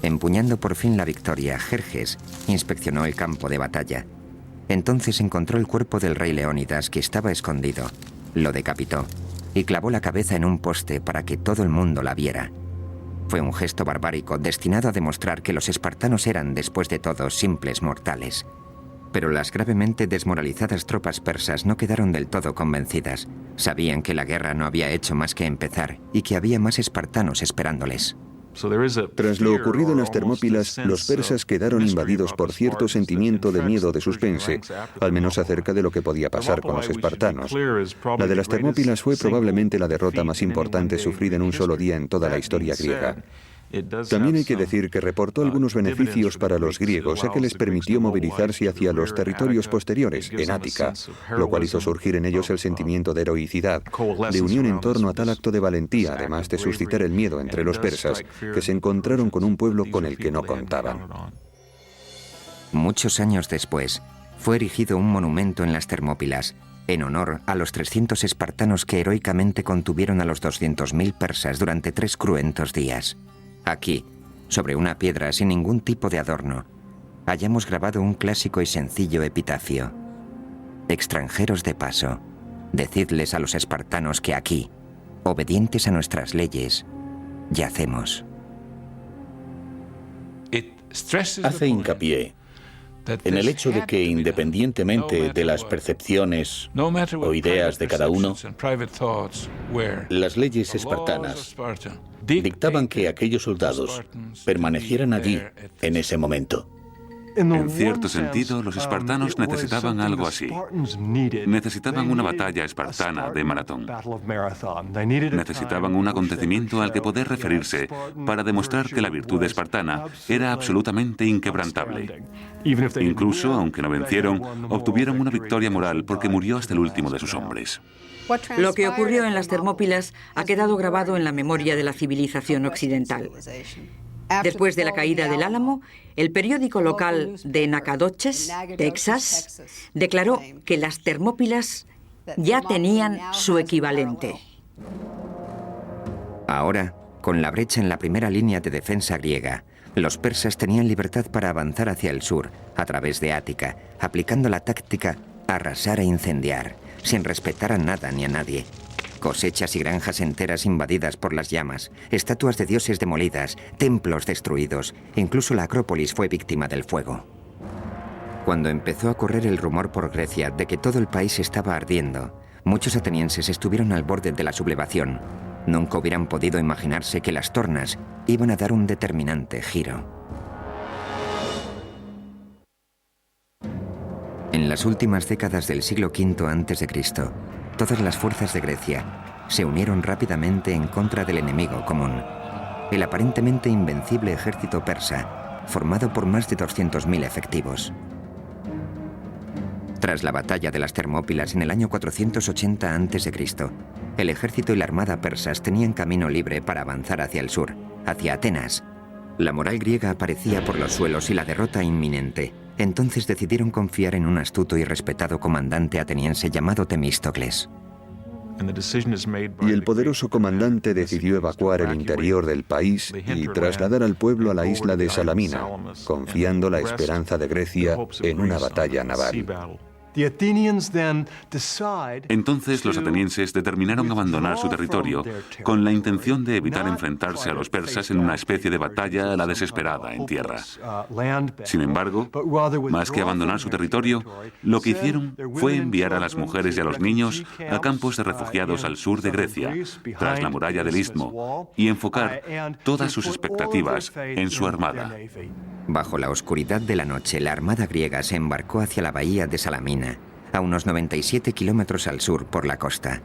Empuñando por fin la victoria, Jerjes inspeccionó el campo de batalla. Entonces encontró el cuerpo del rey Leónidas, que estaba escondido. Lo decapitó y clavó la cabeza en un poste para que todo el mundo la viera. Fue un gesto barbárico destinado a demostrar que los espartanos eran, después de todo, simples mortales. Pero las gravemente desmoralizadas tropas persas no quedaron del todo convencidas. Sabían que la guerra no había hecho más que empezar y que había más espartanos esperándoles. Tras lo ocurrido en las Termópilas, los persas quedaron invadidos por cierto sentimiento de miedo de suspense, al menos acerca de lo que podía pasar con los espartanos. La de las Termópilas fue probablemente la derrota más importante sufrida en un solo día en toda la historia griega. También hay que decir que reportó algunos beneficios para los griegos, ya que les permitió movilizarse hacia los territorios posteriores, en Ática, lo cual hizo surgir en ellos el sentimiento de heroicidad, de unión en torno a tal acto de valentía, además de suscitar el miedo entre los persas, que se encontraron con un pueblo con el que no contaban. Muchos años después, fue erigido un monumento en las Termópilas, en honor a los 300 espartanos que heroicamente contuvieron a los 200.000 persas durante 3 cruentos días. Aquí, sobre una piedra sin ningún tipo de adorno, hayamos grabado un clásico y sencillo epitafio. Extranjeros de paso, decidles a los espartanos que aquí, obedientes a nuestras leyes, yacemos. Hace hincapié en el hecho de que, independientemente de las percepciones o ideas de cada uno, las leyes espartanas dictaban que aquellos soldados permanecieran allí en ese momento. En cierto sentido, los espartanos necesitaban algo así. Necesitaban una batalla espartana de maratón. Necesitaban un acontecimiento al que poder referirse para demostrar que la virtud espartana era absolutamente inquebrantable. Incluso, aunque no vencieron, obtuvieron una victoria moral porque murió hasta el último de sus hombres. Lo que ocurrió en las Termópilas ha quedado grabado en la memoria de la civilización occidental. Después de la caída del Álamo, el periódico local de Nacogdoches, Texas, declaró que las Termópilas ya tenían su equivalente. Ahora, con la brecha en la primera línea de defensa griega, los persas tenían libertad para avanzar hacia el sur, a través de Ática, aplicando la táctica arrasar e incendiar, sin respetar a nada ni a nadie. Cosechas y granjas enteras invadidas por las llamas, estatuas de dioses demolidas, templos destruidos, incluso la Acrópolis fue víctima del fuego. Cuando empezó a correr el rumor por Grecia de que todo el país estaba ardiendo, muchos atenienses estuvieron al borde de la sublevación. Nunca hubieran podido imaginarse que las tornas iban a dar un determinante giro. En las últimas décadas del siglo V a.C., todas las fuerzas de Grecia se unieron rápidamente en contra del enemigo común, el aparentemente invencible ejército persa, formado por más de 200.000 efectivos. Tras la batalla de las Termópilas en el año 480 a.C., el ejército y la armada persas tenían camino libre para avanzar hacia el sur, hacia Atenas. La moral griega aparecía por los suelos y la derrota inminente. Entonces decidieron confiar en un astuto y respetado comandante ateniense llamado Temístocles. Y el poderoso comandante decidió evacuar el interior del país y trasladar al pueblo a la isla de Salamina, confiando la esperanza de Grecia en una batalla naval. Entonces los atenienses determinaron abandonar su territorio con la intención de evitar enfrentarse a los persas en una especie de batalla a la desesperada en tierra. Sin embargo, más que abandonar su territorio, lo que hicieron fue enviar a las mujeres y a los niños a campos de refugiados al sur de Grecia, tras la muralla del Istmo, y enfocar todas sus expectativas en su armada. Bajo la oscuridad de la noche, la armada griega se embarcó hacia la bahía de Salamina, a unos 97 kilómetros al sur por la costa.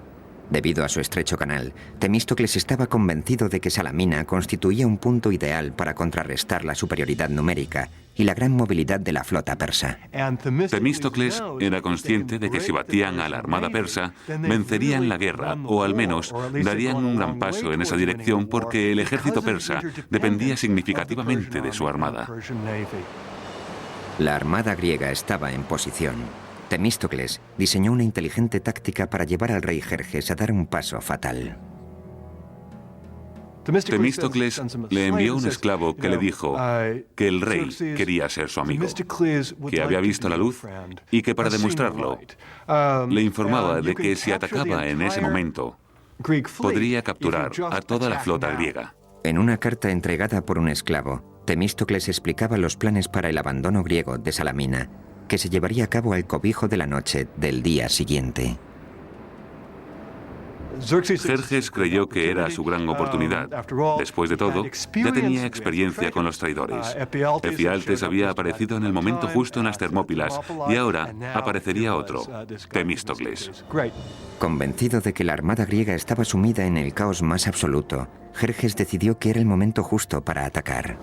Debido a su estrecho canal, Temístocles estaba convencido de que Salamina constituía un punto ideal para contrarrestar la superioridad numérica y la gran movilidad de la flota persa. Temístocles era consciente de que si batían a la armada persa, vencerían la guerra, o al menos darían un gran paso en esa dirección porque el ejército persa dependía significativamente de su armada. La armada griega estaba en posición. Temístocles diseñó una inteligente táctica para llevar al rey Jerjes a dar un paso fatal. Temístocles le envió un esclavo que le dijo que el rey quería ser su amigo, que había visto la luz y que para demostrarlo le informaba de que si atacaba en ese momento podría capturar a toda la flota griega. En una carta entregada por un esclavo, Temístocles explicaba los planes para el abandono griego de Salamina, que se llevaría a cabo al cobijo de la noche del día siguiente. Jerjes creyó que era su gran oportunidad. Después de todo, ya tenía experiencia con los traidores. Efialtes había aparecido en el momento justo en las Termópilas y ahora aparecería otro, Temístocles. Convencido de que la armada griega estaba sumida en el caos más absoluto, Jerjes decidió que era el momento justo para atacar.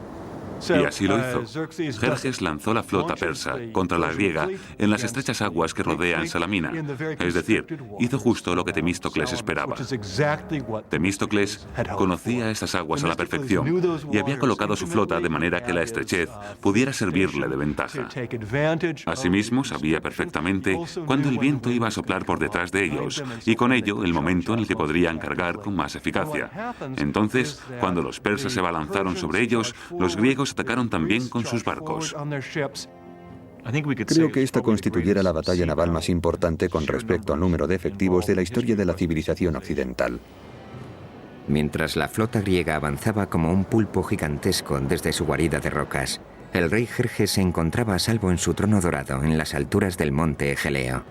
Y así lo hizo. Jerjes lanzó la flota persa contra la griega en las estrechas aguas que rodean Salamina. Es decir, hizo justo lo que Temístocles esperaba. Temístocles conocía estas aguas a la perfección y había colocado su flota de manera que la estrechez pudiera servirle de ventaja. Asimismo, sabía perfectamente cuándo el viento iba a soplar por detrás de ellos y con ello el momento en el que podrían cargar con más eficacia. Entonces, cuando los persas se abalanzaron sobre ellos, los griegos atacaron también con sus barcos. Creo que esta constituyera la batalla naval más importante con respecto al número de efectivos de la historia de la civilización occidental. Mientras la flota griega avanzaba como un pulpo gigantesco desde su guarida de rocas, el rey Jerjes se encontraba a salvo en su trono dorado en las alturas del monte Egeleo.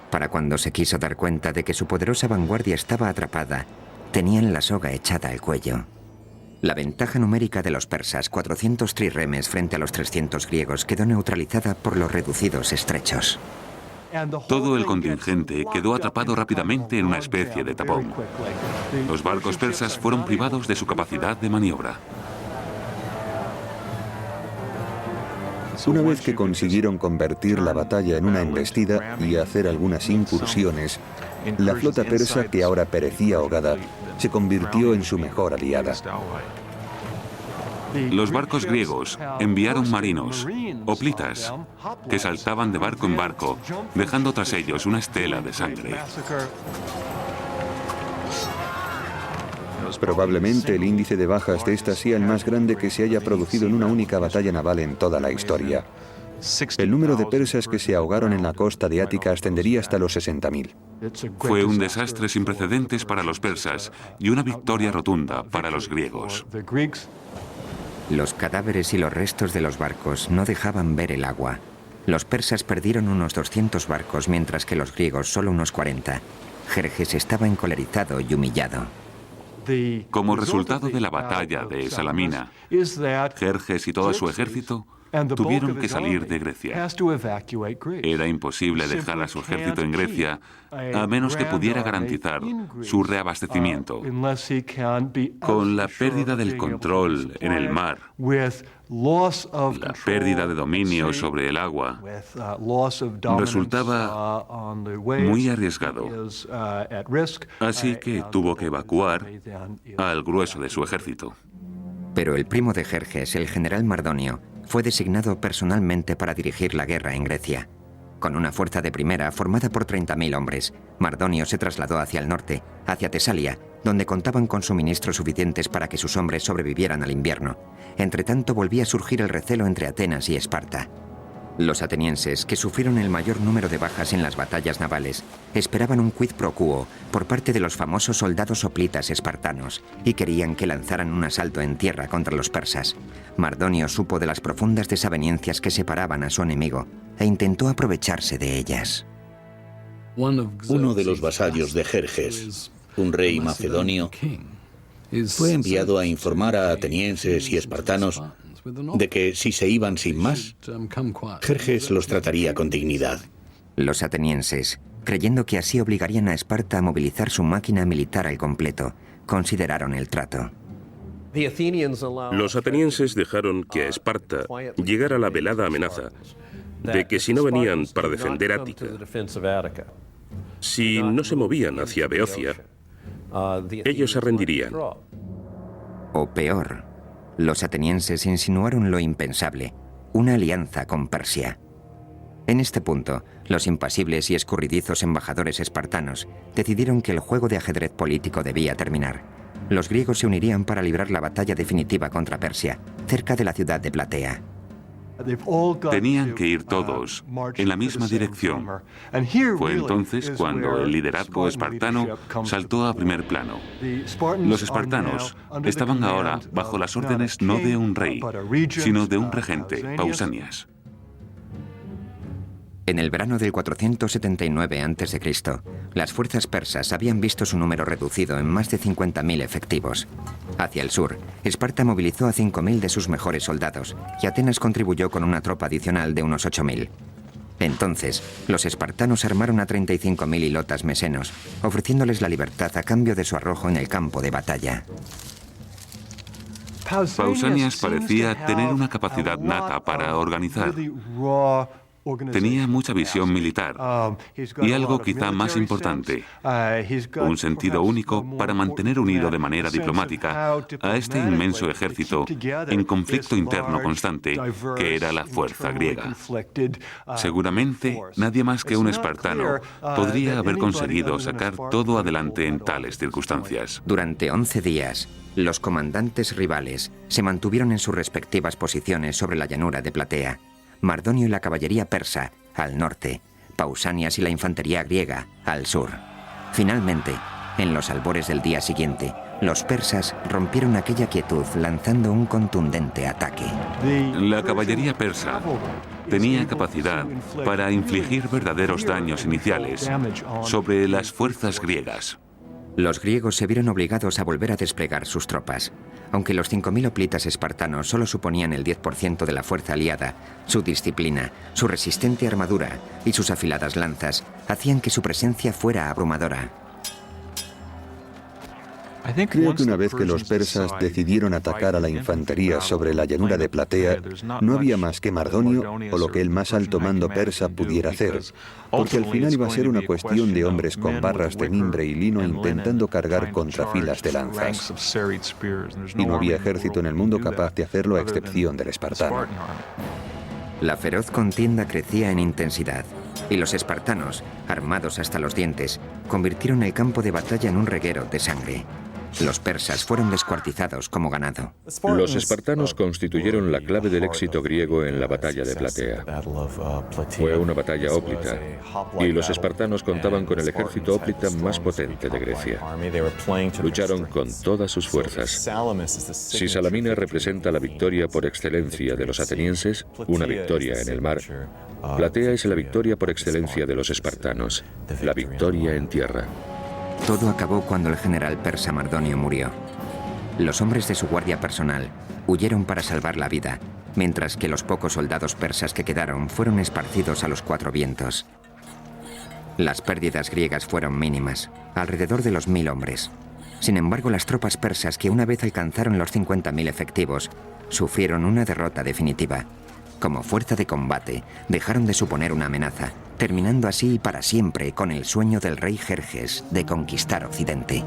Para cuando se quiso dar cuenta de que su poderosa vanguardia estaba atrapada, tenían la soga echada al cuello. La ventaja numérica de los persas, 400 trirremes frente a los 300 griegos, quedó neutralizada por los reducidos estrechos. Todo el contingente quedó atrapado rápidamente en una especie de tapón. Los barcos persas fueron privados de su capacidad de maniobra. Una vez que consiguieron convertir la batalla en una embestida y hacer algunas incursiones, la flota persa, que ahora perecía ahogada, se convirtió en su mejor aliada. Los barcos griegos enviaron marinos, hoplitas, que saltaban de barco en barco, dejando tras ellos una estela de sangre. Probablemente el índice de bajas de esta sea el más grande que se haya producido en una única batalla naval en toda la historia. El número de persas que se ahogaron en la costa de Ática ascendería hasta los 60.000. Fue un desastre sin precedentes para los persas y una victoria rotunda para los griegos. Los cadáveres y los restos de los barcos no dejaban ver el agua. Los persas perdieron unos 200 barcos, mientras que los griegos solo unos 40. Jerjes estaba encolerizado y humillado. Como resultado de la batalla de Salamina, Jerjes y todo su ejército tuvieron que salir de Grecia. Era imposible dejar a su ejército en Grecia a menos que pudiera garantizar su reabastecimiento. Con la pérdida del control en el mar, la pérdida de dominio sobre el agua, resultaba muy arriesgado. Así que tuvo que evacuar al grueso de su ejército. Pero el primo de Jerjes, el general Mardonio, fue designado personalmente para dirigir la guerra en Grecia. Con una fuerza de primera formada por 30.000 hombres, Mardonio se trasladó hacia el norte, hacia Tesalia, donde contaban con suministros suficientes para que sus hombres sobrevivieran al invierno. Entretanto, volvía a surgir el recelo entre Atenas y Esparta. Los atenienses, que sufrieron el mayor número de bajas en las batallas navales, esperaban un quid pro quo por parte de los famosos soldados hoplitas espartanos y querían que lanzaran un asalto en tierra contra los persas. Mardonio supo de las profundas desavenencias que separaban a su enemigo e intentó aprovecharse de ellas. Uno de los vasallos de Jerjes, un rey macedonio, fue enviado a informar a atenienses y espartanos de que si se iban sin más, Jerjes los trataría con dignidad. Los atenienses, creyendo que así obligarían a Esparta a movilizar su máquina militar al completo, consideraron el trato. Los atenienses dejaron que a Esparta llegara la velada amenaza de que si no venían para defender Ática, si no se movían hacia Beocia, ellos se rendirían. O peor, los atenienses insinuaron lo impensable, una alianza con Persia. En este punto, los impasibles y escurridizos embajadores espartanos decidieron que el juego de ajedrez político debía terminar. Los griegos se unirían para librar la batalla definitiva contra Persia, cerca de la ciudad de Platea. Tenían que ir todos en la misma dirección. Fue entonces cuando el liderazgo espartano saltó a primer plano. Los espartanos estaban ahora bajo las órdenes no de un rey, sino de un regente, Pausanias. En el verano del 479 a.C., las fuerzas persas habían visto su número reducido en más de 50.000 efectivos. Hacia el sur, Esparta movilizó a 5.000 de sus mejores soldados y Atenas contribuyó con una tropa adicional de unos 8.000. Entonces, los espartanos armaron a 35.000 hilotas mesenos, ofreciéndoles la libertad a cambio de su arrojo en el campo de batalla. Pausanias parecía tener una capacidad nata para organizar. Tenía mucha visión militar y algo quizá más importante, un sentido único para mantener unido de manera diplomática a este inmenso ejército en conflicto interno constante que era la fuerza griega. Seguramente nadie más que un espartano podría haber conseguido sacar todo adelante en tales circunstancias. Durante 11 días, los comandantes rivales se mantuvieron en sus respectivas posiciones sobre la llanura de Platea. Mardonio y la caballería persa, al norte, Pausanias y la infantería griega, al sur. Finalmente, en los albores del día siguiente, los persas rompieron aquella quietud lanzando un contundente ataque. La caballería persa tenía capacidad para infligir verdaderos daños iniciales sobre las fuerzas griegas. Los griegos se vieron obligados a volver a desplegar sus tropas. Aunque los 5.000 hoplitas espartanos solo suponían el 10% de la fuerza aliada, su disciplina, su resistente armadura y sus afiladas lanzas hacían que su presencia fuera abrumadora. Creo que una vez que los persas decidieron atacar a la infantería sobre la llanura de Platea, no había más que Mardonio o lo que el más alto mando persa pudiera hacer, porque al final iba a ser una cuestión de hombres con barras de mimbre y lino intentando cargar contra filas de lanzas. Y no había ejército en el mundo capaz de hacerlo a excepción del espartano. La feroz contienda crecía en intensidad, y los espartanos, armados hasta los dientes, convirtieron el campo de batalla en un reguero de sangre. Los persas fueron descuartizados como ganado. Los espartanos constituyeron la clave del éxito griego en la batalla de Platea. Fue una batalla hóplita, y los espartanos contaban con el ejército hóplita más potente de Grecia. Lucharon con todas sus fuerzas. Si Salamina representa la victoria por excelencia de los atenienses, una victoria en el mar, Platea es la victoria por excelencia de los espartanos, la victoria en tierra. Todo acabó cuando el general persa Mardonio murió. Los hombres de su guardia personal huyeron para salvar la vida, mientras que los pocos soldados persas que quedaron fueron esparcidos a los cuatro vientos. Las pérdidas griegas fueron mínimas, alrededor de los 1000 hombres. Sin embargo, las tropas persas, que una vez alcanzaron los 50.000 efectivos, sufrieron una derrota definitiva. Como fuerza de combate, dejaron de suponer una amenaza, terminando así para siempre con el sueño del rey Jerjes de conquistar Occidente.